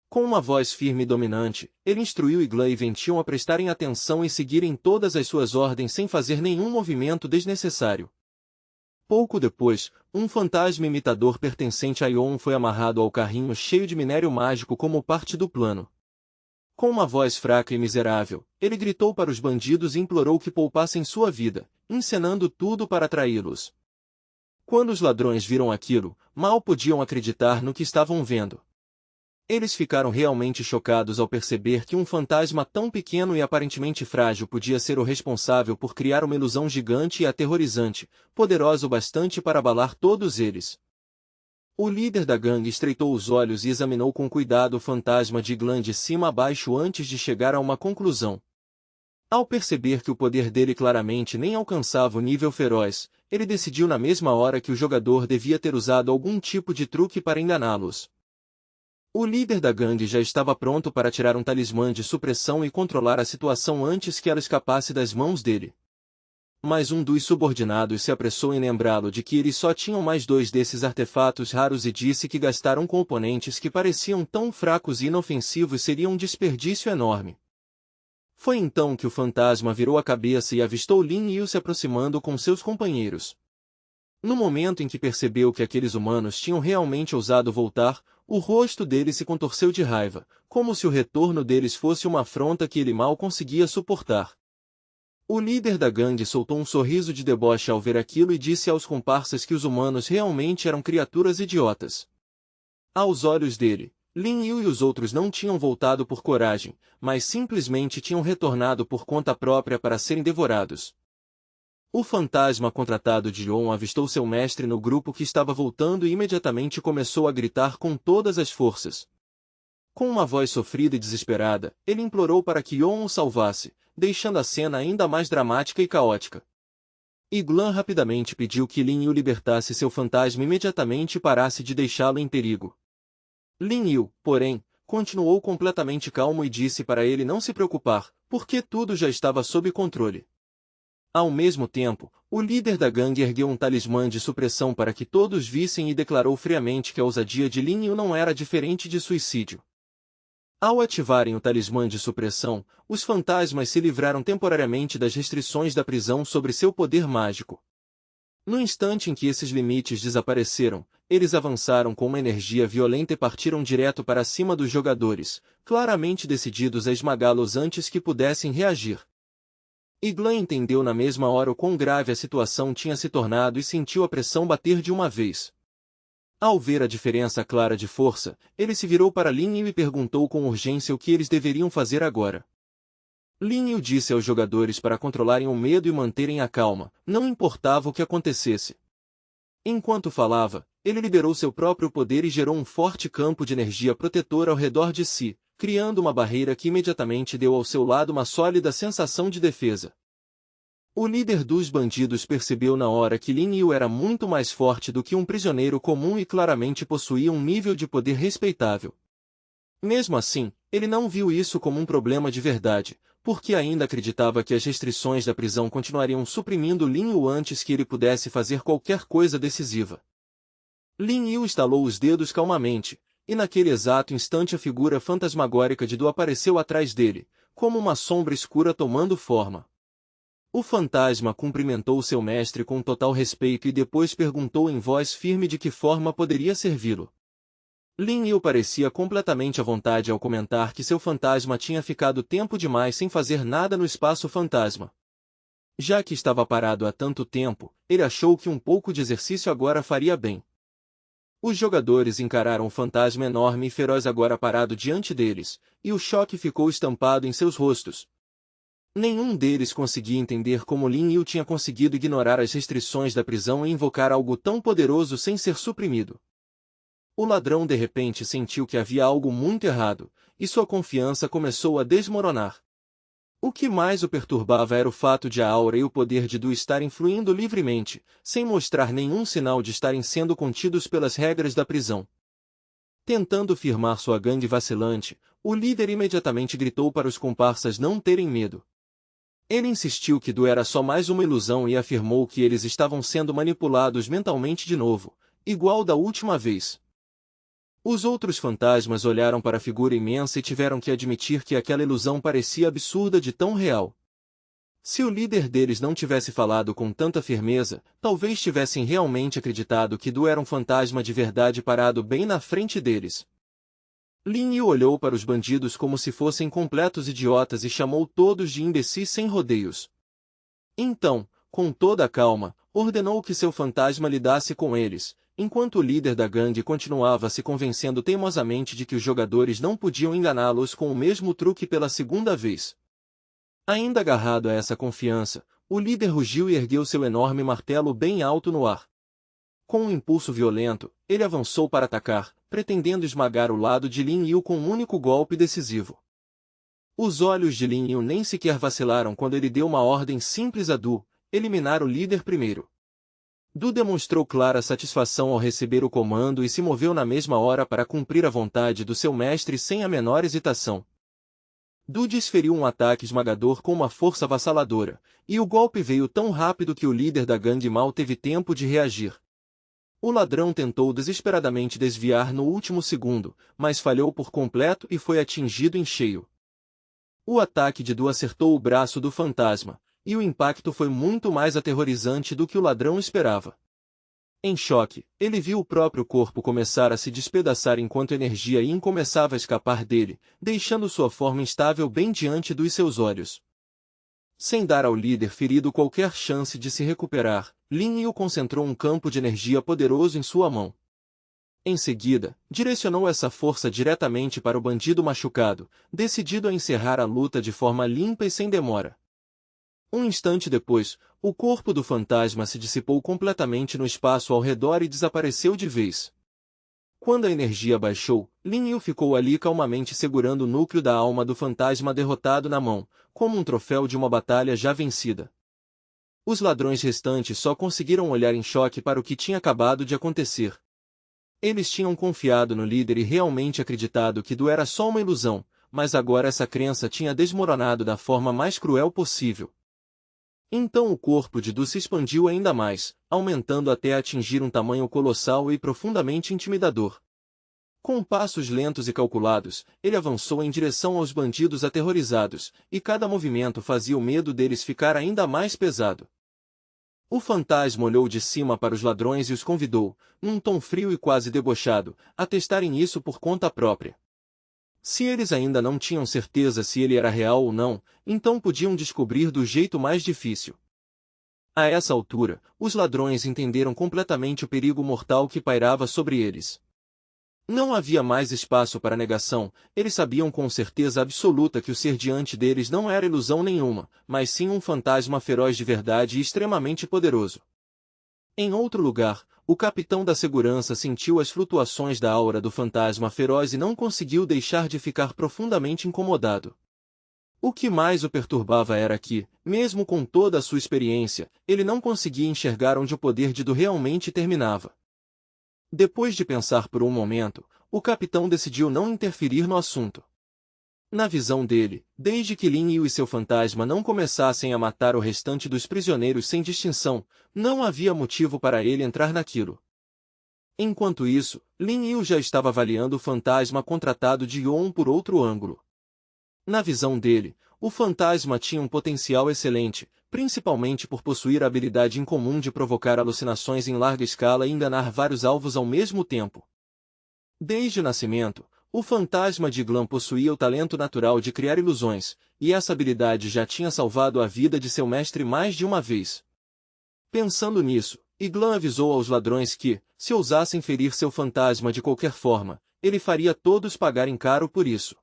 Com uma voz firme e dominante, ele instruiu Iglan e Vention a prestarem atenção e seguirem todas as suas ordens sem fazer nenhum movimento desnecessário. Pouco depois, um fantasma imitador pertencente a Yon foi amarrado ao carrinho cheio de minério mágico como parte do plano. Com uma voz fraca e miserável, ele gritou para os bandidos e implorou que poupassem sua vida, encenando tudo para atraí-los. Quando os ladrões viram aquilo, mal podiam acreditar no que estavam vendo. Eles ficaram realmente chocados ao perceber que um fantasma tão pequeno e aparentemente frágil podia ser o responsável por criar uma ilusão gigante e aterrorizante, poderosa o bastante para abalar todos eles. O líder da gangue estreitou os olhos e examinou com cuidado o fantasma de Iglan de cima a baixo antes de chegar a uma conclusão. Ao perceber que o poder dele claramente nem alcançava o nível feroz, ele decidiu na mesma hora que o jogador devia ter usado algum tipo de truque para enganá-los. O líder da gangue já estava pronto para tirar um talismã de supressão e controlar a situação antes que ela escapasse das mãos dele. Mas um dos subordinados se apressou em lembrá-lo de que eles só tinham mais 2 desses artefatos raros e disse que gastar um componentes que pareciam tão fracos e inofensivos seria um desperdício enorme. Foi então que o fantasma virou a cabeça e avistou Lin Yu se aproximando com seus companheiros. No momento em que percebeu que aqueles humanos tinham realmente ousado voltar, o rosto dele se contorceu de raiva, como se o retorno deles fosse uma afronta que ele mal conseguia suportar. O líder da gangue soltou um sorriso de deboche ao ver aquilo e disse aos comparsas que os humanos realmente eram criaturas idiotas. Aos olhos dele, Lin Yu e os outros não tinham voltado por coragem, mas simplesmente tinham retornado por conta própria para serem devorados. O fantasma contratado de Yon avistou seu mestre no grupo que estava voltando e imediatamente começou a gritar com todas as forças. Com uma voz sofrida e desesperada, ele implorou para que Yon o salvasse, deixando a cena ainda mais dramática e caótica. Iglan rapidamente pediu que Lin Yu libertasse seu fantasma imediatamente e parasse de deixá-lo em perigo. Lin Yu, porém, continuou completamente calmo e disse para ele não se preocupar, porque tudo já estava sob controle. Ao mesmo tempo, o líder da gangue ergueu um talismã de supressão para que todos vissem e declarou friamente que a ousadia de Lin Yu não era diferente de suicídio. Ao ativarem o talismã de supressão, os fantasmas se livraram temporariamente das restrições da prisão sobre seu poder mágico. No instante em que esses limites desapareceram, eles avançaram com uma energia violenta e partiram direto para cima dos jogadores, claramente decididos a esmagá-los antes que pudessem reagir. Iglan entendeu na mesma hora o quão grave a situação tinha se tornado e sentiu a pressão bater de uma vez. Ao ver a diferença clara de força, ele se virou para Lin Yu e perguntou com urgência o que eles deveriam fazer agora. Lin Yu disse aos jogadores para controlarem o medo e manterem a calma, não importava o que acontecesse. Enquanto falava, ele liberou seu próprio poder e gerou um forte campo de energia protetora ao redor de si, criando uma barreira que imediatamente deu ao seu lado uma sólida sensação de defesa. O líder dos bandidos percebeu na hora que Lin Yu era muito mais forte do que um prisioneiro comum e claramente possuía um nível de poder respeitável. Mesmo assim, ele não viu isso como um problema de verdade, porque ainda acreditava que as restrições da prisão continuariam suprimindo Lin Yu antes que ele pudesse fazer qualquer coisa decisiva. Lin Yu estalou os dedos calmamente, e naquele exato instante a figura fantasmagórica de Du apareceu atrás dele, como uma sombra escura tomando forma. O fantasma cumprimentou seu mestre com total respeito e depois perguntou em voz firme de que forma poderia servi-lo. Lin Yu parecia completamente à vontade ao comentar que seu fantasma tinha ficado tempo demais sem fazer nada no espaço fantasma. Já que estava parado há tanto tempo, ele achou que um pouco de exercício agora faria bem. Os jogadores encararam o fantasma enorme e feroz agora parado diante deles, e o choque ficou estampado em seus rostos. Nenhum deles conseguia entender como Lin Yu tinha conseguido ignorar as restrições da prisão e invocar algo tão poderoso sem ser suprimido. O ladrão de repente sentiu que havia algo muito errado, e sua confiança começou a desmoronar. O que mais o perturbava era o fato de a aura e o poder de Du estarem fluindo livremente, sem mostrar nenhum sinal de estarem sendo contidos pelas regras da prisão. Tentando firmar sua gangue vacilante, o líder imediatamente gritou para os comparsas não terem medo. Ele insistiu que Du era só mais uma ilusão e afirmou que eles estavam sendo manipulados mentalmente de novo, igual da última vez. Os outros fantasmas olharam para a figura imensa e tiveram que admitir que aquela ilusão parecia absurda de tão real. Se o líder deles não tivesse falado com tanta firmeza, talvez tivessem realmente acreditado que Du era um fantasma de verdade parado bem na frente deles. Lin Yu olhou para os bandidos como se fossem completos idiotas e chamou todos de imbecis sem rodeios. Então, com toda a calma, ordenou que seu fantasma lidasse com eles, enquanto o líder da gangue continuava se convencendo teimosamente de que os jogadores não podiam enganá-los com o mesmo truque pela segunda vez. Ainda agarrado a essa confiança, o líder rugiu e ergueu seu enorme martelo bem alto no ar. Com um impulso violento, ele avançou para atacar, pretendendo esmagar o lado de Lin Yu com um único golpe decisivo. Os olhos de Lin Yu nem sequer vacilaram quando ele deu uma ordem simples a Du: eliminar o líder primeiro. Du demonstrou clara satisfação ao receber o comando e se moveu na mesma hora para cumprir a vontade do seu mestre sem a menor hesitação. Du desferiu um ataque esmagador com uma força avassaladora, e o golpe veio tão rápido que o líder da gangue mal teve tempo de reagir. O ladrão tentou desesperadamente desviar no último segundo, mas falhou por completo e foi atingido em cheio. O ataque de Du acertou o braço do fantasma, e o impacto foi muito mais aterrorizante do que o ladrão esperava. Em choque, ele viu o próprio corpo começar a se despedaçar enquanto energia Yin começava a escapar dele, deixando sua forma instável bem diante dos seus olhos. Sem dar ao líder ferido qualquer chance de se recuperar, Lin Yu concentrou um campo de energia poderoso em sua mão. Em seguida, direcionou essa força diretamente para o bandido machucado, decidido a encerrar a luta de forma limpa e sem demora. Um instante depois, o corpo do fantasma se dissipou completamente no espaço ao redor e desapareceu de vez. Quando a energia baixou, Lin Yu ficou ali calmamente segurando o núcleo da alma do fantasma derrotado na mão, como um troféu de uma batalha já vencida. Os ladrões restantes só conseguiram olhar em choque para o que tinha acabado de acontecer. Eles tinham confiado no líder e realmente acreditado que Du era só uma ilusão, mas agora essa crença tinha desmoronado da forma mais cruel possível. Então o corpo de Du se expandiu ainda mais, aumentando até atingir um tamanho colossal e profundamente intimidador. Com passos lentos e calculados, ele avançou em direção aos bandidos aterrorizados, e cada movimento fazia o medo deles ficar ainda mais pesado. O fantasma olhou de cima para os ladrões e os convidou, num tom frio e quase debochado, a testarem isso por conta própria. Se eles ainda não tinham certeza se ele era real ou não, então podiam descobrir do jeito mais difícil. A essa altura, os ladrões entenderam completamente o perigo mortal que pairava sobre eles. Não havia mais espaço para negação, eles sabiam com certeza absoluta que o ser diante deles não era ilusão nenhuma, mas sim um fantasma feroz de verdade e extremamente poderoso. Em outro lugar, o capitão da segurança sentiu as flutuações da aura do fantasma feroz e não conseguiu deixar de ficar profundamente incomodado. O que mais o perturbava era que, mesmo com toda a sua experiência, ele não conseguia enxergar onde o poder de Du realmente terminava. Depois de pensar por um momento, o capitão decidiu não interferir no assunto. Na visão dele, desde que Lin Yu e seu fantasma não começassem a matar o restante dos prisioneiros sem distinção, não havia motivo para ele entrar naquilo. Enquanto isso, Lin Yu já estava avaliando o fantasma contratado de Yon por outro ângulo. Na visão dele, o fantasma tinha um potencial excelente, principalmente por possuir a habilidade incomum de provocar alucinações em larga escala e enganar vários alvos ao mesmo tempo. Desde o nascimento, o fantasma de Glan possuía o talento natural de criar ilusões, e essa habilidade já tinha salvado a vida de seu mestre mais de uma vez. Pensando nisso, Iglan avisou aos ladrões que, se ousassem ferir seu fantasma de qualquer forma, ele faria todos pagarem caro por isso.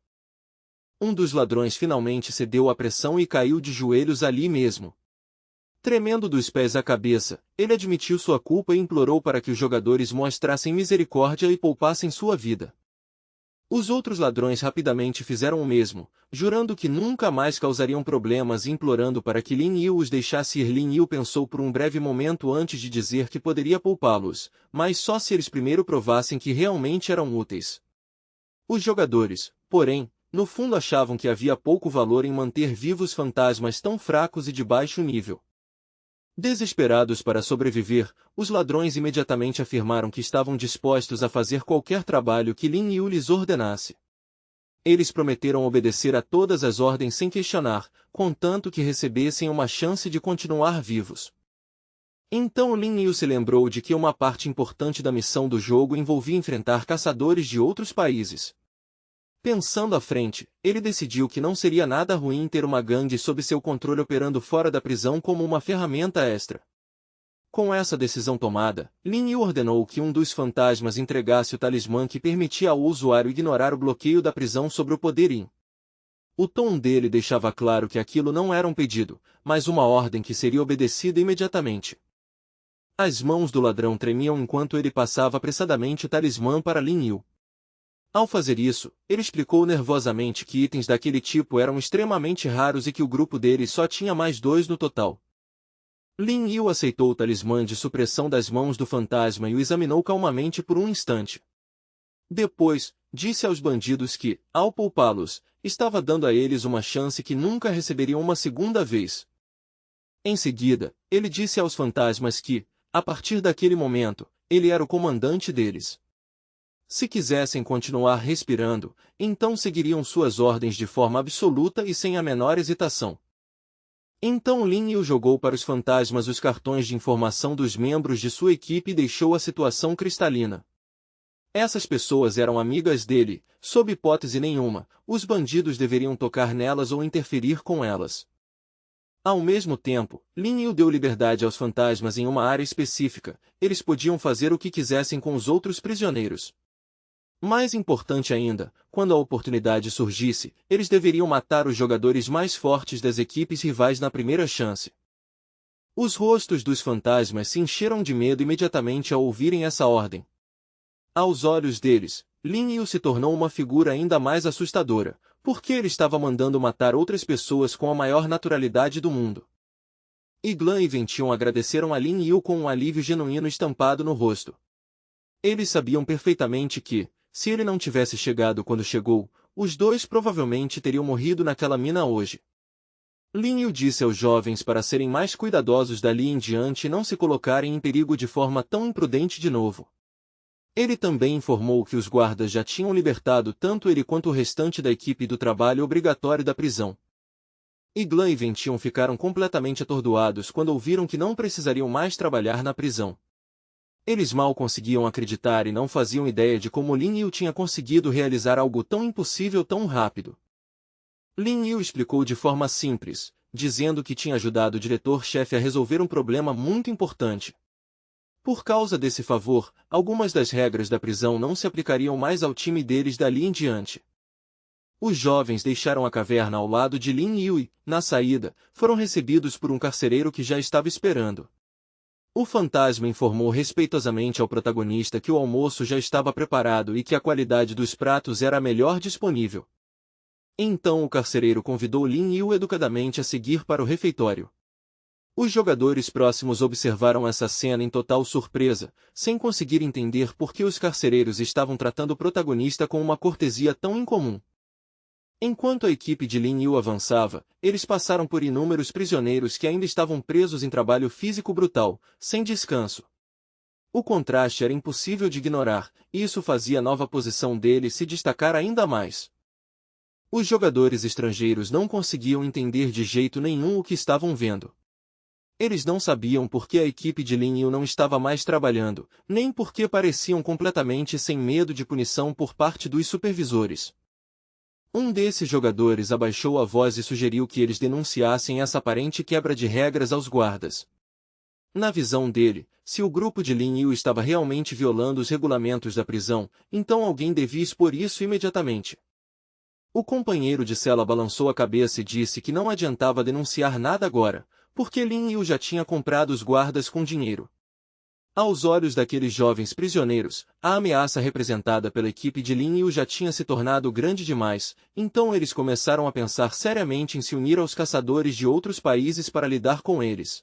Um dos ladrões finalmente cedeu à pressão e caiu de joelhos ali mesmo. Tremendo dos pés à cabeça, ele admitiu sua culpa e implorou para que os jogadores mostrassem misericórdia e poupassem sua vida. Os outros ladrões rapidamente fizeram o mesmo, jurando que nunca mais causariam problemas e implorando para que Lin Yu os deixasse ir. Lin Yu pensou por um breve momento antes de dizer que poderia poupá-los, mas só se eles primeiro provassem que realmente eram úteis. Os jogadores, porém, no fundo achavam que havia pouco valor em manter vivos fantasmas tão fracos e de baixo nível. Desesperados para sobreviver, os ladrões imediatamente afirmaram que estavam dispostos a fazer qualquer trabalho que Lin Yu lhes ordenasse. Eles prometeram obedecer a todas as ordens sem questionar, contanto que recebessem uma chance de continuar vivos. Então Lin Yu se lembrou de que uma parte importante da missão do jogo envolvia enfrentar caçadores de outros países. Pensando à frente, ele decidiu que não seria nada ruim ter uma gangue sob seu controle operando fora da prisão como uma ferramenta extra. Com essa decisão tomada, Lin Yu ordenou que um dos fantasmas entregasse o talismã que permitia ao usuário ignorar o bloqueio da prisão sobre o poder Yin. O tom dele deixava claro que aquilo não era um pedido, mas uma ordem que seria obedecida imediatamente. As mãos do ladrão tremiam enquanto ele passava apressadamente o talismã para Lin Yu. Ao fazer isso, ele explicou nervosamente que itens daquele tipo eram extremamente raros e que o grupo dele só tinha mais 2 no total. Lin Yu aceitou o talismã de supressão das mãos do fantasma e o examinou calmamente por um instante. Depois, disse aos bandidos que, ao poupá-los, estava dando a eles uma chance que nunca receberiam uma segunda vez. Em seguida, ele disse aos fantasmas que, a partir daquele momento, ele era o comandante deles. Se quisessem continuar respirando, então seguiriam suas ordens de forma absoluta e sem a menor hesitação. Então Lin Yu jogou para os fantasmas os cartões de informação dos membros de sua equipe e deixou a situação cristalina. Essas pessoas eram amigas dele, sob hipótese nenhuma, os bandidos deveriam tocar nelas ou interferir com elas. Ao mesmo tempo, Lin Yu deu liberdade aos fantasmas em uma área específica, eles podiam fazer o que quisessem com os outros prisioneiros. Mais importante ainda, quando a oportunidade surgisse, eles deveriam matar os jogadores mais fortes das equipes rivais na primeira chance. Os rostos dos fantasmas se encheram de medo imediatamente ao ouvirem essa ordem. Aos olhos deles, Lin Yu se tornou uma figura ainda mais assustadora, porque ele estava mandando matar outras pessoas com a maior naturalidade do mundo. Iglan e Vention agradeceram a Lin Yu com um alívio genuíno estampado no rosto. Eles sabiam perfeitamente que, se ele não tivesse chegado quando chegou, os dois provavelmente teriam morrido naquela mina hoje. Lin Yu disse aos jovens para serem mais cuidadosos dali em diante e não se colocarem em perigo de forma tão imprudente de novo. Ele também informou que os guardas já tinham libertado tanto ele quanto o restante da equipe do trabalho obrigatório da prisão. Iglan e Vention ficaram completamente atordoados quando ouviram que não precisariam mais trabalhar na prisão. Eles mal conseguiam acreditar e não faziam ideia de como Lin Yu tinha conseguido realizar algo tão impossível tão rápido. Lin Yu explicou de forma simples, dizendo que tinha ajudado o diretor-chefe a resolver um problema muito importante. Por causa desse favor, algumas das regras da prisão não se aplicariam mais ao time deles dali em diante. Os jovens deixaram a caverna ao lado de Lin Yu e, na saída, foram recebidos por um carcereiro que já estava esperando. O fantasma informou respeitosamente ao protagonista que o almoço já estava preparado e que a qualidade dos pratos era a melhor disponível. Então o carcereiro convidou Lin Yu educadamente a seguir para o refeitório. Os jogadores próximos observaram essa cena em total surpresa, sem conseguir entender por que os carcereiros estavam tratando o protagonista com uma cortesia tão incomum. Enquanto a equipe de Lin Yu avançava, eles passaram por inúmeros prisioneiros que ainda estavam presos em trabalho físico brutal, sem descanso. O contraste era impossível de ignorar, e isso fazia a nova posição dele se destacar ainda mais. Os jogadores estrangeiros não conseguiam entender de jeito nenhum o que estavam vendo. Eles não sabiam por que a equipe de Lin Yu não estava mais trabalhando, nem por que pareciam completamente sem medo de punição por parte dos supervisores. Um desses jogadores abaixou a voz e sugeriu que eles denunciassem essa aparente quebra de regras aos guardas. Na visão dele, se o grupo de Lin Yu estava realmente violando os regulamentos da prisão, então alguém devia expor isso imediatamente. O companheiro de cela balançou a cabeça e disse que não adiantava denunciar nada agora, porque Lin Yu já tinha comprado os guardas com dinheiro. Aos olhos daqueles jovens prisioneiros, a ameaça representada pela equipe de Lin Yu já tinha se tornado grande demais, então eles começaram a pensar seriamente em se unir aos caçadores de outros países para lidar com eles.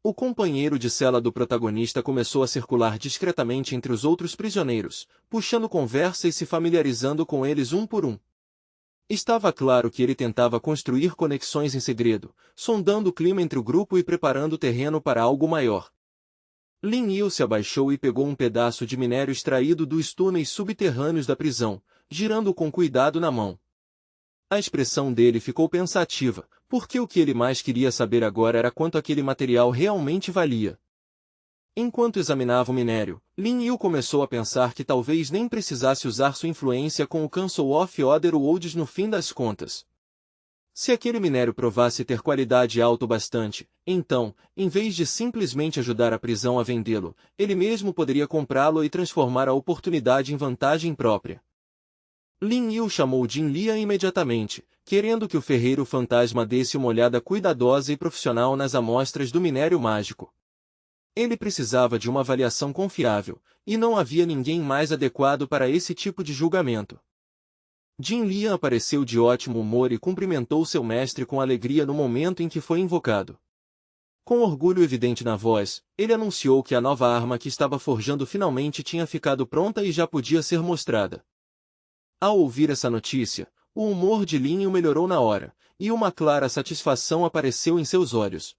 O companheiro de cela do protagonista começou a circular discretamente entre os outros prisioneiros, puxando conversa e se familiarizando com eles um por um. Estava claro que ele tentava construir conexões em segredo, sondando o clima entre o grupo e preparando o terreno para algo maior. Lin Yu se abaixou e pegou um pedaço de minério extraído dos túneis subterrâneos da prisão, girando-o com cuidado na mão. A expressão dele ficou pensativa, porque o que ele mais queria saber agora era quanto aquele material realmente valia. Enquanto examinava o minério, Lin Yu começou a pensar que talvez nem precisasse usar sua influência com o Council of Otherworlds no fim das contas. Se aquele minério provasse ter qualidade alta o bastante, então, em vez de simplesmente ajudar a prisão a vendê-lo, ele mesmo poderia comprá-lo e transformar a oportunidade em vantagem própria. Lin Yu chamou Jin Lian imediatamente, querendo que o ferreiro fantasma desse uma olhada cuidadosa e profissional nas amostras do minério mágico. Ele precisava de uma avaliação confiável, e não havia ninguém mais adequado para esse tipo de julgamento. Jin Lian apareceu de ótimo humor e cumprimentou seu mestre com alegria no momento em que foi invocado. Com orgulho evidente na voz, ele anunciou que a nova arma que estava forjando finalmente tinha ficado pronta e já podia ser mostrada. Ao ouvir essa notícia, o humor de Lin Yu melhorou na hora, e uma clara satisfação apareceu em seus olhos.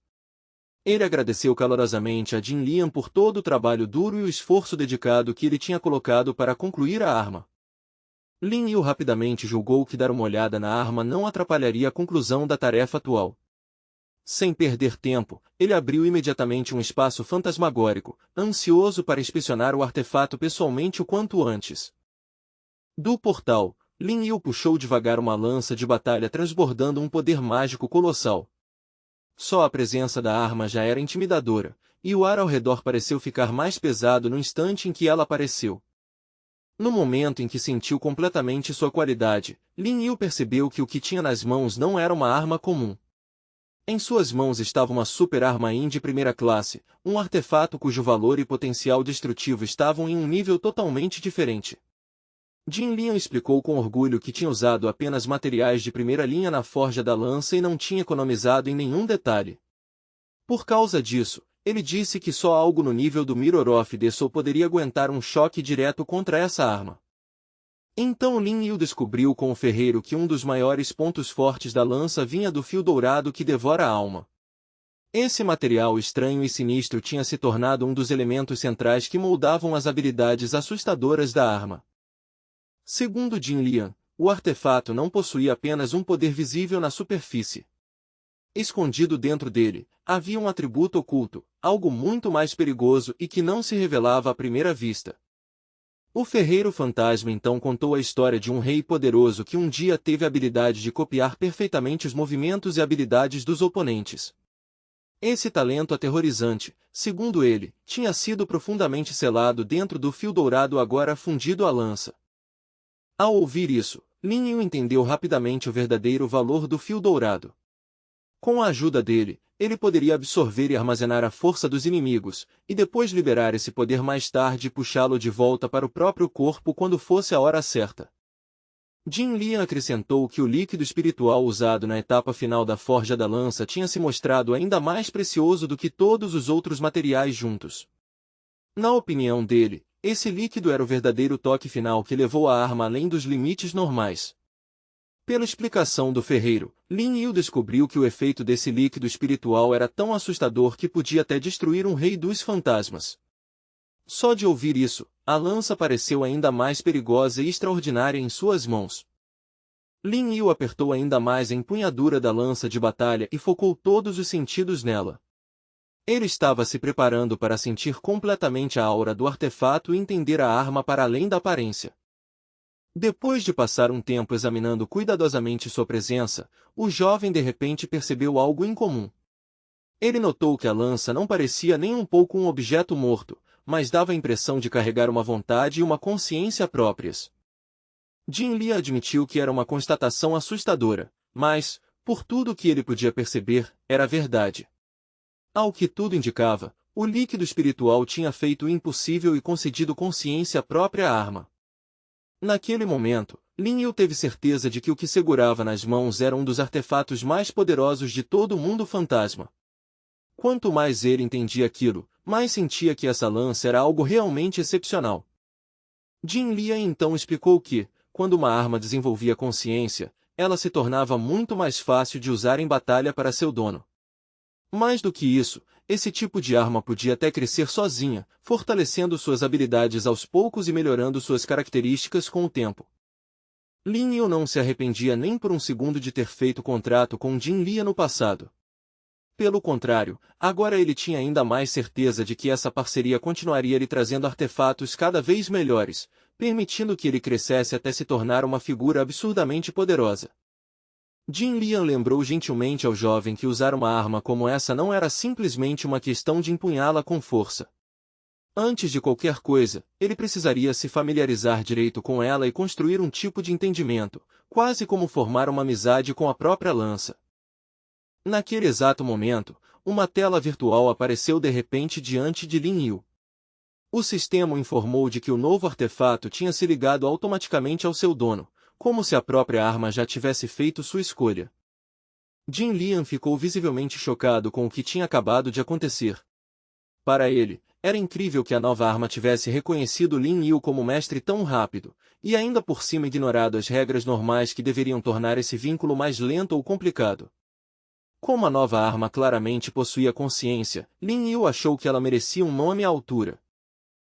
Ele agradeceu calorosamente a Jin Lian por todo o trabalho duro e o esforço dedicado que ele tinha colocado para concluir a arma. Lin Yu rapidamente julgou que dar uma olhada na arma não atrapalharia a conclusão da tarefa atual. Sem perder tempo, ele abriu imediatamente um espaço fantasmagórico, ansioso para inspecionar o artefato pessoalmente o quanto antes. Do portal, Lin Yu puxou devagar uma lança de batalha transbordando um poder mágico colossal. Só a presença da arma já era intimidadora, e o ar ao redor pareceu ficar mais pesado no instante em que ela apareceu. No momento em que sentiu completamente sua qualidade, Lin Yu percebeu que o que tinha nas mãos não era uma arma comum. Em suas mãos estava uma super arma Yin de primeira classe, um artefato cujo valor e potencial destrutivo estavam em um nível totalmente diferente. Jin Lian explicou com orgulho que tinha usado apenas materiais de primeira linha na forja da lança e não tinha economizado em nenhum detalhe. Por causa disso, ele disse que só algo no nível do Mirror of the Soul poderia aguentar um choque direto contra essa arma. Então Lin Yu descobriu com o ferreiro que um dos maiores pontos fortes da lança vinha do fio dourado que devora a alma. Esse material estranho e sinistro tinha se tornado um dos elementos centrais que moldavam as habilidades assustadoras da arma. Segundo Jin Lian, o artefato não possuía apenas um poder visível na superfície. Escondido dentro dele, havia um atributo oculto, algo muito mais perigoso e que não se revelava à primeira vista. O ferreiro fantasma então contou a história de um rei poderoso que um dia teve a habilidade de copiar perfeitamente os movimentos e habilidades dos oponentes. Esse talento aterrorizante, segundo ele, tinha sido profundamente selado dentro do fio dourado agora fundido à lança. Ao ouvir isso, Lin Yu entendeu rapidamente o verdadeiro valor do fio dourado. Com a ajuda dele, ele poderia absorver e armazenar a força dos inimigos, e depois liberar esse poder mais tarde e puxá-lo de volta para o próprio corpo quando fosse a hora certa. Jin Lian acrescentou que o líquido espiritual usado na etapa final da forja da lança tinha se mostrado ainda mais precioso do que todos os outros materiais juntos. Na opinião dele, esse líquido era o verdadeiro toque final que levou a arma além dos limites normais. Pela explicação do ferreiro, Lin Yu descobriu que o efeito desse líquido espiritual era tão assustador que podia até destruir um rei dos fantasmas. Só de ouvir isso, a lança pareceu ainda mais perigosa e extraordinária em suas mãos. Lin Yu apertou ainda mais a empunhadura da lança de batalha e focou todos os sentidos nela. Ele estava se preparando para sentir completamente a aura do artefato e entender a arma para além da aparência. Depois de passar um tempo examinando cuidadosamente sua presença, o jovem de repente percebeu algo incomum. Ele notou que a lança não parecia nem um pouco um objeto morto, mas dava a impressão de carregar uma vontade e uma consciência próprias. Jin Lian admitiu que era uma constatação assustadora, mas, por tudo o que ele podia perceber, era verdade. Ao que tudo indicava, o líquido espiritual tinha feito o impossível e concedido consciência própria à arma. Naquele momento, Lin Yu teve certeza de que o que segurava nas mãos era um dos artefatos mais poderosos de todo o mundo fantasma. Quanto mais ele entendia aquilo, mais sentia que essa lança era algo realmente excepcional. Jin Lian então explicou que, quando uma arma desenvolvia consciência, ela se tornava muito mais fácil de usar em batalha para seu dono. Mais do que isso, esse tipo de arma podia até crescer sozinha, fortalecendo suas habilidades aos poucos e melhorando suas características com o tempo. Lin Yu não se arrependia nem por um segundo de ter feito contrato com Jin Lian no passado. Pelo contrário, agora ele tinha ainda mais certeza de que essa parceria continuaria lhe trazendo artefatos cada vez melhores, permitindo que ele crescesse até se tornar uma figura absurdamente poderosa. Jin Lian lembrou gentilmente ao jovem que usar uma arma como essa não era simplesmente uma questão de empunhá-la com força. Antes de qualquer coisa, ele precisaria se familiarizar direito com ela e construir um tipo de entendimento, quase como formar uma amizade com a própria lança. Naquele exato momento, uma tela virtual apareceu de repente diante de Lin Yu. O sistema informou de que o novo artefato tinha se ligado automaticamente ao seu dono, como se a própria arma já tivesse feito sua escolha. Jin Lian ficou visivelmente chocado com o que tinha acabado de acontecer. Para ele, era incrível que a nova arma tivesse reconhecido Lin Yu como mestre tão rápido, e ainda por cima ignorado as regras normais que deveriam tornar esse vínculo mais lento ou complicado. Como a nova arma claramente possuía consciência, Lin Yu achou que ela merecia um nome à altura.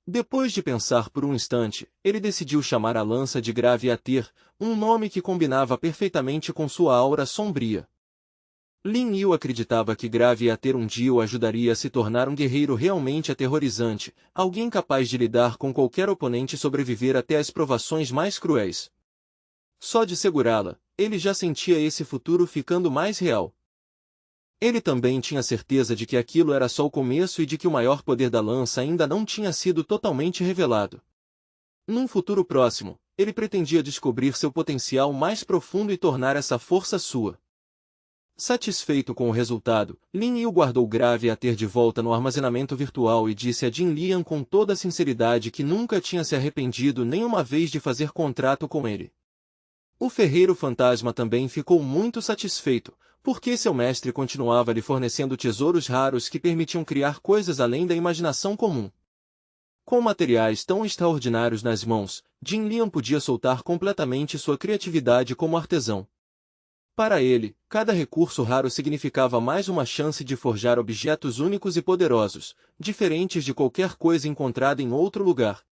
Depois de pensar por um instante, ele decidiu chamar a lança de Grave Ater, um nome que combinava perfeitamente com sua aura sombria. Lin Yu acreditava que Grave Ater um dia o ajudaria a se tornar um guerreiro realmente aterrorizante, alguém capaz de lidar com qualquer oponente e sobreviver até às provações mais cruéis. Só de segurá-la, ele já sentia esse futuro ficando mais real. Ele também tinha certeza de que aquilo era só o começo e de que o maior poder da lança ainda não tinha sido totalmente revelado. Num futuro próximo, ele pretendia descobrir seu potencial mais profundo e tornar essa força sua. Satisfeito com o resultado, Lin Yu guardou Grave Ater de volta no armazenamento virtual e disse a Jin Lian com toda a sinceridade que nunca tinha se arrependido nem uma vez de fazer contrato com ele. O ferreiro fantasma também ficou muito satisfeito, porque seu mestre continuava lhe fornecendo tesouros raros que permitiam criar coisas além da imaginação comum. Com materiais tão extraordinários nas mãos, Jin Lian podia soltar completamente sua criatividade como artesão. Para ele, cada recurso raro significava mais uma chance de forjar objetos únicos e poderosos, diferentes de qualquer coisa encontrada em outro lugar.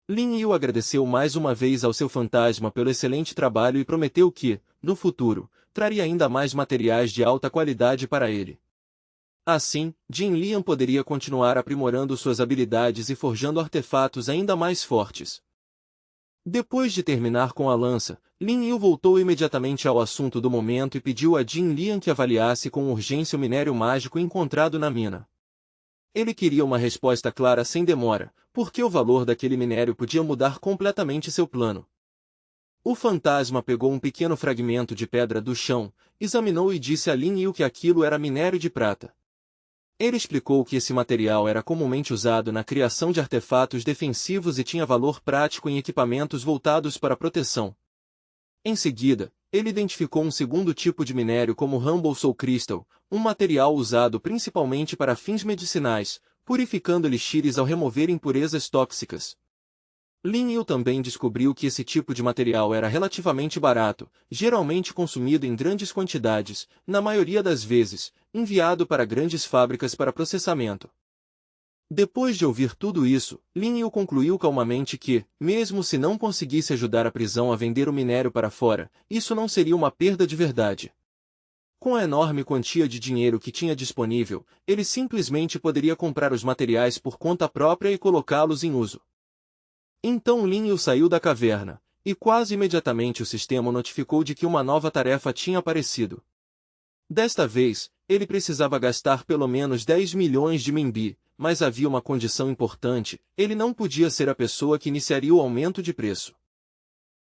Lin Yu agradeceu mais uma vez ao seu fantasma pelo excelente trabalho e prometeu que, no futuro, traria ainda mais materiais de alta qualidade para ele. Assim, Jin Lian poderia continuar aprimorando suas habilidades e forjando artefatos ainda mais fortes. Depois de terminar com a lança, Lin Yu voltou imediatamente ao assunto do momento e pediu a Jin Lian que avaliasse com urgência o minério mágico encontrado na mina. Ele queria uma resposta clara sem demora, porque o valor daquele minério podia mudar completamente seu plano. O fantasma pegou um pequeno fragmento de pedra do chão, examinou e disse a Lin Yu que aquilo era minério de prata. Ele explicou que esse material era comumente usado na criação de artefatos defensivos e tinha valor prático em equipamentos voltados para proteção. Em seguida, ele identificou um segundo tipo de minério como Humble Soul Crystal, um material usado principalmente para fins medicinais, purificando elixires ao remover impurezas tóxicas. Lin Yu também descobriu que esse tipo de material era relativamente barato, geralmente consumido em grandes quantidades, na maioria das vezes, enviado para grandes fábricas para processamento. Depois de ouvir tudo isso, Lin Yu concluiu calmamente que, mesmo se não conseguisse ajudar a prisão a vender o minério para fora, isso não seria uma perda de verdade. Com a enorme quantia de dinheiro que tinha disponível, ele simplesmente poderia comprar os materiais por conta própria e colocá-los em uso. Então Lin Yu saiu da caverna, e quase imediatamente o sistema notificou de que uma nova tarefa tinha aparecido. Desta vez, ele precisava gastar pelo menos 10 milhões de Minbi, mas havia uma condição importante: ele não podia ser a pessoa que iniciaria o aumento de preço.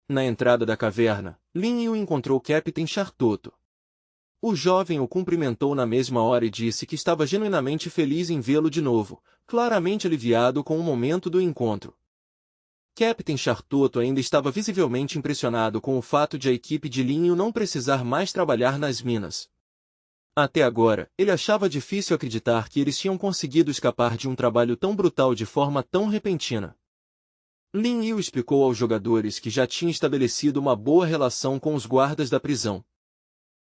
Na entrada da caverna, Lin Yu encontrou Captain Chartoto. O jovem o cumprimentou na mesma hora e disse que estava genuinamente feliz em vê-lo de novo, claramente aliviado com o momento do encontro. Captain Chartoto ainda estava visivelmente impressionado com o fato de a equipe de Lin Yu não precisar mais trabalhar nas minas. Até agora, ele achava difícil acreditar que eles tinham conseguido escapar de um trabalho tão brutal de forma tão repentina. Lin Yu explicou aos jogadores que já tinha estabelecido uma boa relação com os guardas da prisão.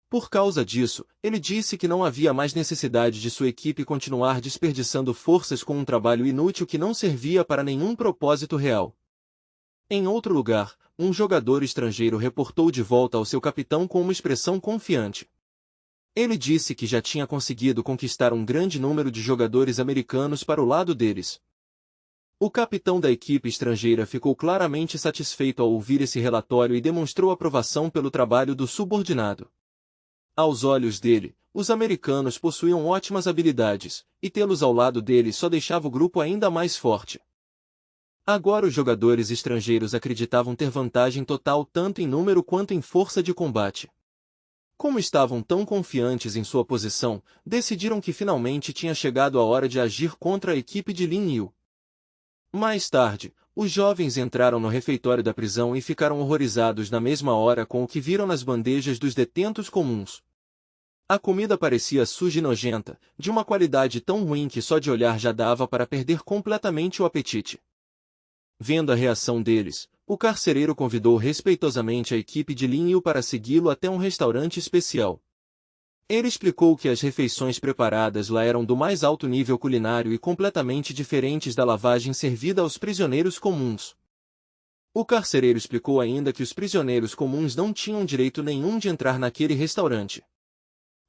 Por causa disso, ele disse que não havia mais necessidade de sua equipe continuar desperdiçando forças com um trabalho inútil que não servia para nenhum propósito real. Em outro lugar, um jogador estrangeiro reportou de volta ao seu capitão com uma expressão confiante. Ele disse que já tinha conseguido conquistar um grande número de jogadores americanos para o lado deles. O capitão da equipe estrangeira ficou claramente satisfeito ao ouvir esse relatório e demonstrou aprovação pelo trabalho do subordinado. Aos olhos dele, os americanos possuíam ótimas habilidades, e tê-los ao lado dele só deixava o grupo ainda mais forte. Agora os jogadores estrangeiros acreditavam ter vantagem total tanto em número quanto em força de combate. Como estavam tão confiantes em sua posição, decidiram que finalmente tinha chegado a hora de agir contra a equipe de Lin Yu. Mais tarde, os jovens entraram no refeitório da prisão e ficaram horrorizados na mesma hora com o que viram nas bandejas dos detentos comuns. A comida parecia suja e nojenta, de uma qualidade tão ruim que só de olhar já dava para perder completamente o apetite. Vendo a reação deles, o carcereiro convidou respeitosamente a equipe de Lin Yu para segui-lo até um restaurante especial. Ele explicou que as refeições preparadas lá eram do mais alto nível culinário e completamente diferentes da lavagem servida aos prisioneiros comuns. O carcereiro explicou ainda que os prisioneiros comuns não tinham direito nenhum de entrar naquele restaurante.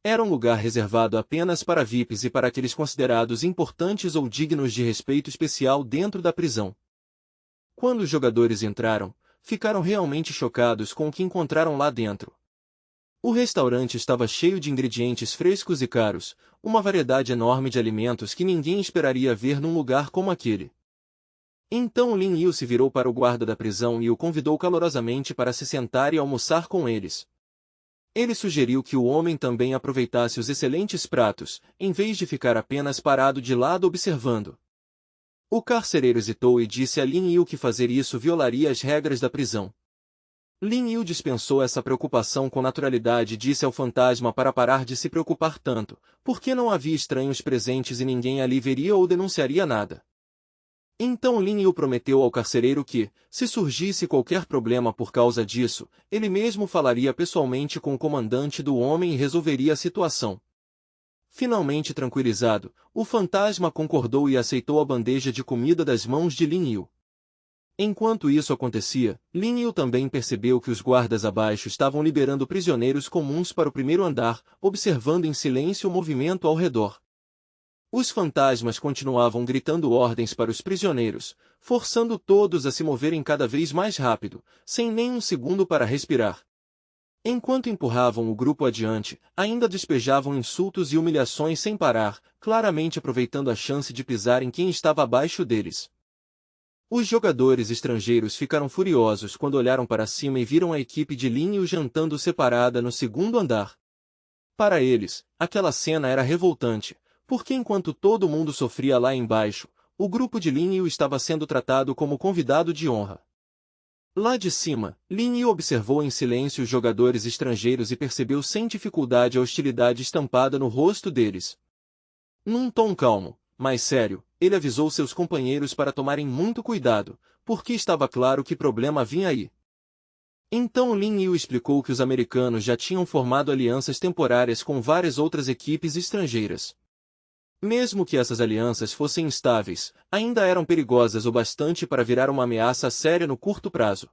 Era um lugar reservado apenas para VIPs e para aqueles considerados importantes ou dignos de respeito especial dentro da prisão. Quando os jogadores entraram, ficaram realmente chocados com o que encontraram lá dentro. O restaurante estava cheio de ingredientes frescos e caros, uma variedade enorme de alimentos que ninguém esperaria ver num lugar como aquele. Então Lin Yu se virou para o guarda da prisão e o convidou calorosamente para se sentar e almoçar com eles. Ele sugeriu que o homem também aproveitasse os excelentes pratos, em vez de ficar apenas parado de lado observando. O carcereiro hesitou e disse a Lin Yu que fazer isso violaria as regras da prisão. Lin Yu dispensou essa preocupação com naturalidade e disse ao fantasma para parar de se preocupar tanto, porque não havia estranhos presentes e ninguém ali veria ou denunciaria nada. Então Lin Yu prometeu ao carcereiro que, se surgisse qualquer problema por causa disso, ele mesmo falaria pessoalmente com o comandante do homem e resolveria a situação. Finalmente tranquilizado, o fantasma concordou e aceitou a bandeja de comida das mãos de Lin Yu. Enquanto isso acontecia, Lin Yu também percebeu que os guardas abaixo estavam liberando prisioneiros comuns para o primeiro andar, observando em silêncio o movimento ao redor. Os fantasmas continuavam gritando ordens para os prisioneiros, forçando todos a se moverem cada vez mais rápido, sem nem um segundo para respirar. Enquanto empurravam o grupo adiante, ainda despejavam insultos e humilhações sem parar, claramente aproveitando a chance de pisar em quem estava abaixo deles. Os jogadores estrangeiros ficaram furiosos quando olharam para cima e viram a equipe de Lin Yu jantando separada no segundo andar. Para eles, aquela cena era revoltante, porque enquanto todo mundo sofria lá embaixo, o grupo de Lin Yu estava sendo tratado como convidado de honra. Lá de cima, Lin Yu observou em silêncio os jogadores estrangeiros e percebeu sem dificuldade a hostilidade estampada no rosto deles. Num tom calmo, mas sério, ele avisou seus companheiros para tomarem muito cuidado, porque estava claro que problema vinha aí. Então Lin Yu explicou que os americanos já tinham formado alianças temporárias com várias outras equipes estrangeiras. Mesmo que essas alianças fossem instáveis, ainda eram perigosas o bastante para virar uma ameaça séria no curto prazo.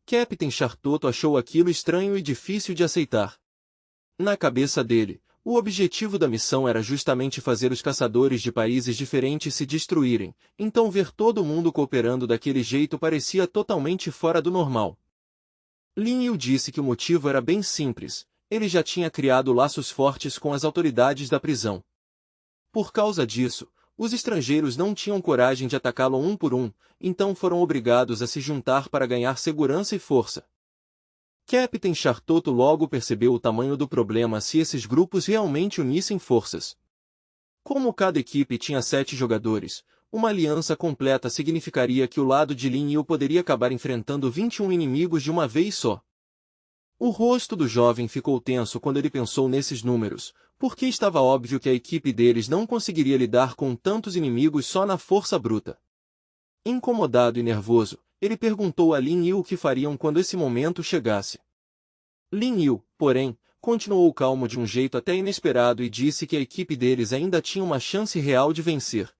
Capitão Chartoto achou aquilo estranho e difícil de aceitar. Na cabeça dele, o objetivo da missão era justamente fazer os caçadores de países diferentes se destruírem, então ver todo mundo cooperando daquele jeito parecia totalmente fora do normal. Lin Yu disse que o motivo era bem simples, ele já tinha criado laços fortes com as autoridades da prisão. Por causa disso, os estrangeiros não tinham coragem de atacá-lo um por um, então foram obrigados a se juntar para ganhar segurança e força. Capitão Chartoto logo percebeu o tamanho do problema se esses grupos realmente unissem forças. Como cada equipe tinha 7 jogadores, uma aliança completa significaria que o lado de Lin Yu poderia acabar enfrentando 21 inimigos de uma vez só. O rosto do jovem ficou tenso quando ele pensou nesses números, porque estava óbvio que a equipe deles não conseguiria lidar com tantos inimigos só na força bruta. Incomodado e nervoso, ele perguntou a Lin Yu o que fariam quando esse momento chegasse. Lin Yu, porém, continuou calmo de um jeito até inesperado e disse que a equipe deles ainda tinha uma chance real de vencer.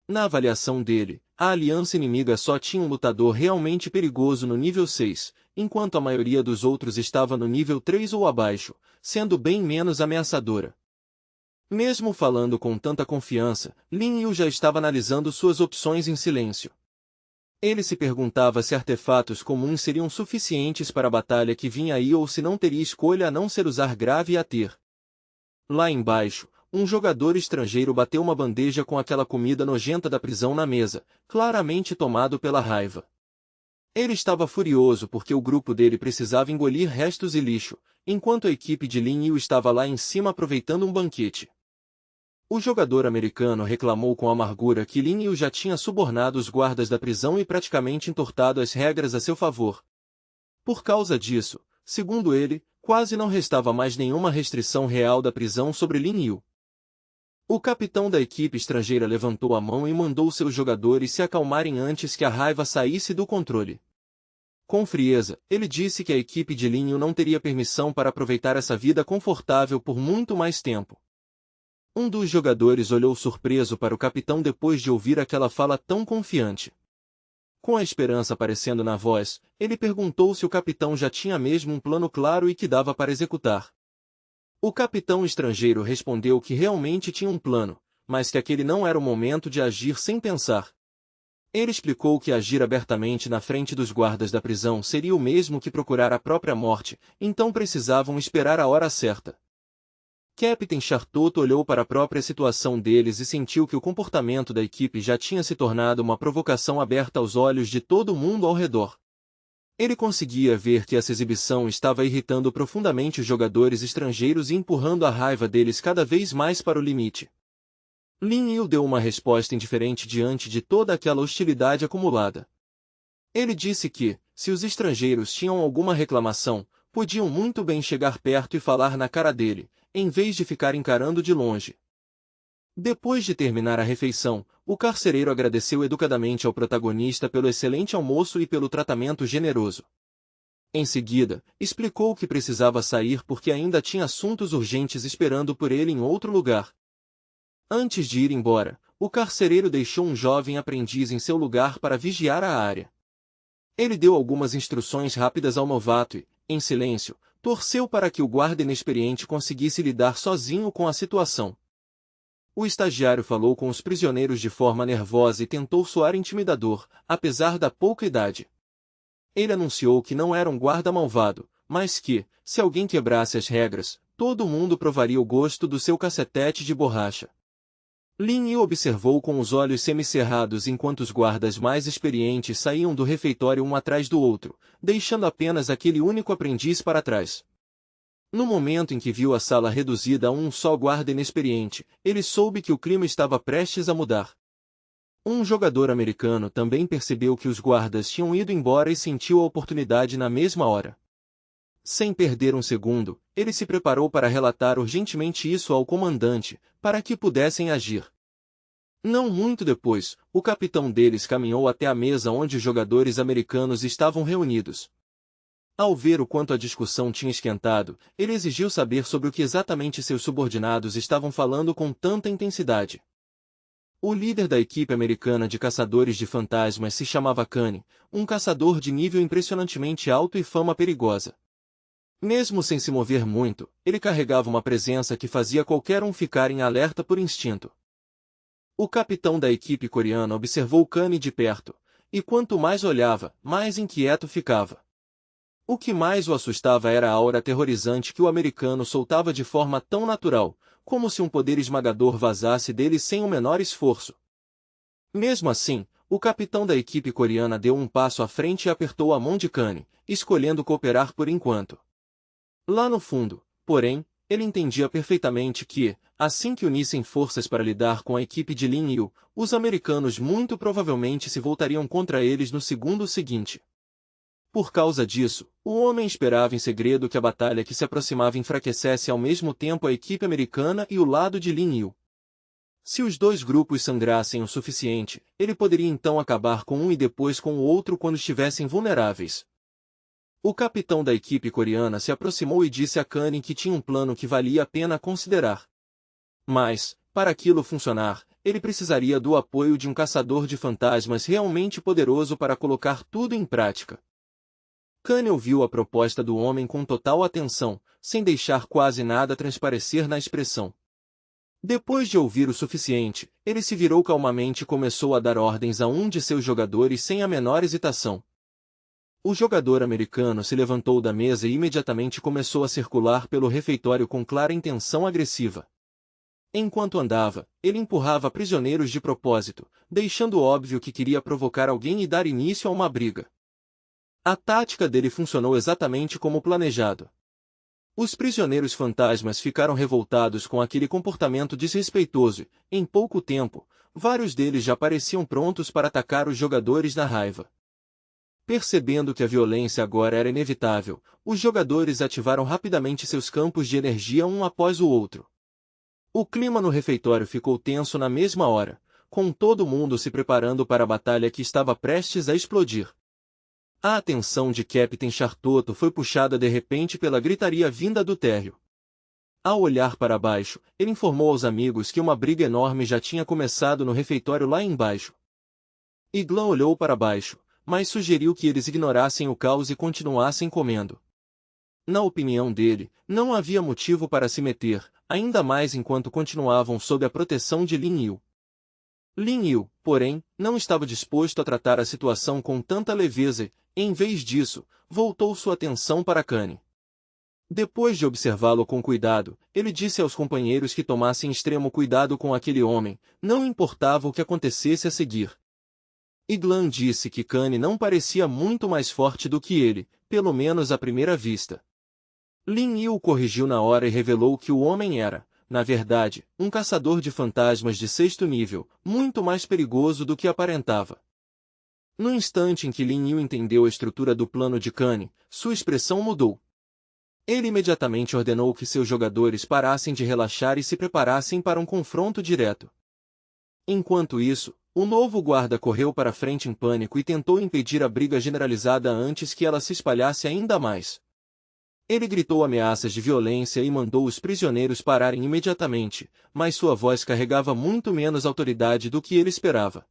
Na avaliação dele, a aliança inimiga só tinha um lutador realmente perigoso no nível 6, enquanto a maioria dos outros estava no nível 3 ou abaixo, sendo bem menos ameaçadora. Mesmo falando com tanta confiança, Lin Yu já estava analisando suas opções em silêncio. Ele se perguntava se artefatos comuns seriam suficientes para a batalha que vinha aí ou se não teria escolha a não ser usar grave e a ter. Lá embaixo, um jogador estrangeiro bateu uma bandeja com aquela comida nojenta da prisão na mesa, claramente tomado pela raiva. Ele estava furioso porque o grupo dele precisava engolir restos e lixo, enquanto a equipe de Lin Yu estava lá em cima aproveitando um banquete. O jogador americano reclamou com amargura que Lin Yu já tinha subornado os guardas da prisão e praticamente entortado as regras a seu favor. Por causa disso, segundo ele, quase não restava mais nenhuma restrição real da prisão sobre Lin Yu. O capitão da equipe estrangeira levantou a mão e mandou seus jogadores se acalmarem antes que a raiva saísse do controle. Com frieza, ele disse que a equipe de Lin Yu não teria permissão para aproveitar essa vida confortável por muito mais tempo. Um dos jogadores olhou surpreso para o capitão depois de ouvir aquela fala tão confiante. Com a esperança aparecendo na voz, ele perguntou se o capitão já tinha mesmo um plano claro e que dava para executar. O capitão estrangeiro respondeu que realmente tinha um plano, mas que aquele não era o momento de agir sem pensar. Ele explicou que agir abertamente na frente dos guardas da prisão seria o mesmo que procurar a própria morte, então precisavam esperar a hora certa. Capitão Chartoto olhou para a própria situação deles e sentiu que o comportamento da equipe já tinha se tornado uma provocação aberta aos olhos de todo mundo ao redor. Ele conseguia ver que essa exibição estava irritando profundamente os jogadores estrangeiros e empurrando a raiva deles cada vez mais para o limite. Lin Yu deu uma resposta indiferente diante de toda aquela hostilidade acumulada. Ele disse que, se os estrangeiros tinham alguma reclamação, podiam muito bem chegar perto e falar na cara dele, em vez de ficar encarando de longe. Depois de terminar a refeição, o carcereiro agradeceu educadamente ao protagonista pelo excelente almoço e pelo tratamento generoso. Em seguida, explicou que precisava sair porque ainda tinha assuntos urgentes esperando por ele em outro lugar. Antes de ir embora, o carcereiro deixou um jovem aprendiz em seu lugar para vigiar a área. Ele deu algumas instruções rápidas ao novato e, em silêncio, torceu para que o guarda inexperiente conseguisse lidar sozinho com a situação. O estagiário falou com os prisioneiros de forma nervosa e tentou soar intimidador, apesar da pouca idade. Ele anunciou que não era um guarda malvado, mas que, se alguém quebrasse as regras, todo mundo provaria o gosto do seu cacetete de borracha. Lin Yu observou com os olhos semicerrados enquanto os guardas mais experientes saíam do refeitório um atrás do outro, deixando apenas aquele único aprendiz para trás. No momento em que viu a sala reduzida a um só guarda inexperiente, ele soube que o clima estava prestes a mudar. Um jogador americano também percebeu que os guardas tinham ido embora e sentiu a oportunidade na mesma hora. Sem perder um segundo, ele se preparou para relatar urgentemente isso ao comandante, para que pudessem agir. Não muito depois, o capitão deles caminhou até a mesa onde os jogadores americanos estavam reunidos. Ao ver o quanto a discussão tinha esquentado, ele exigiu saber sobre o que exatamente seus subordinados estavam falando com tanta intensidade. O líder da equipe americana de caçadores de fantasmas se chamava Kane, um caçador de nível impressionantemente alto e fama perigosa. Mesmo sem se mover muito, ele carregava uma presença que fazia qualquer um ficar em alerta por instinto. O capitão da equipe coreana observou Kane de perto, e quanto mais olhava, mais inquieto ficava. O que mais o assustava era a aura aterrorizante que o americano soltava de forma tão natural, como se um poder esmagador vazasse dele sem o menor esforço. Mesmo assim, o capitão da equipe coreana deu um passo à frente e apertou a mão de Kane, escolhendo cooperar por enquanto. Lá no fundo, porém, ele entendia perfeitamente que, assim que unissem forças para lidar com a equipe de Lin Yu, os americanos muito provavelmente se voltariam contra eles no segundo seguinte. Por causa disso, o homem esperava em segredo que a batalha que se aproximava enfraquecesse ao mesmo tempo a equipe americana e o lado de Lin Yu. Se os dois grupos sangrassem o suficiente, ele poderia então acabar com um e depois com o outro quando estivessem vulneráveis. O capitão da equipe coreana se aproximou e disse a Kane que tinha um plano que valia a pena considerar. Mas, para aquilo funcionar, ele precisaria do apoio de um caçador de fantasmas realmente poderoso para colocar tudo em prática. Kane ouviu a proposta do homem com total atenção, sem deixar quase nada transparecer na expressão. Depois de ouvir o suficiente, ele se virou calmamente e começou a dar ordens a um de seus jogadores sem a menor hesitação. O jogador americano se levantou da mesa e imediatamente começou a circular pelo refeitório com clara intenção agressiva. Enquanto andava, ele empurrava prisioneiros de propósito, deixando óbvio que queria provocar alguém e dar início a uma briga. A tática dele funcionou exatamente como planejado. Os prisioneiros fantasmas ficaram revoltados com aquele comportamento desrespeitoso e, em pouco tempo, vários deles já pareciam prontos para atacar os jogadores na raiva. Percebendo que a violência agora era inevitável, os jogadores ativaram rapidamente seus campos de energia um após o outro. O clima no refeitório ficou tenso na mesma hora, com todo mundo se preparando para a batalha que estava prestes a explodir. A atenção de Captain Chartoto foi puxada de repente pela gritaria vinda do térreo. Ao olhar para baixo, ele informou aos amigos que uma briga enorme já tinha começado no refeitório lá embaixo. Iglan olhou para baixo, mas sugeriu que eles ignorassem o caos e continuassem comendo. Na opinião dele, não havia motivo para se meter, ainda mais enquanto continuavam sob a proteção de Lin Yu. Lin Yu, porém, não estava disposto a tratar a situação com tanta leveza e, em vez disso, voltou sua atenção para Kane. Depois de observá-lo com cuidado, ele disse aos companheiros que tomassem extremo cuidado com aquele homem, não importava o que acontecesse a seguir. Iglan disse que Kane não parecia muito mais forte do que ele, pelo menos à primeira vista. Lin Yu o corrigiu na hora e revelou que o homem era, na verdade, um caçador de fantasmas de 6º nível, muito mais perigoso do que aparentava. No instante em que Lin Yu entendeu a estrutura do plano de Kane, sua expressão mudou. Ele imediatamente ordenou que seus jogadores parassem de relaxar e se preparassem para um confronto direto. Enquanto isso, o novo guarda correu para frente em pânico e tentou impedir a briga generalizada antes que ela se espalhasse ainda mais. Ele gritou ameaças de violência e mandou os prisioneiros pararem imediatamente, mas sua voz carregava muito menos autoridade do que ele esperava.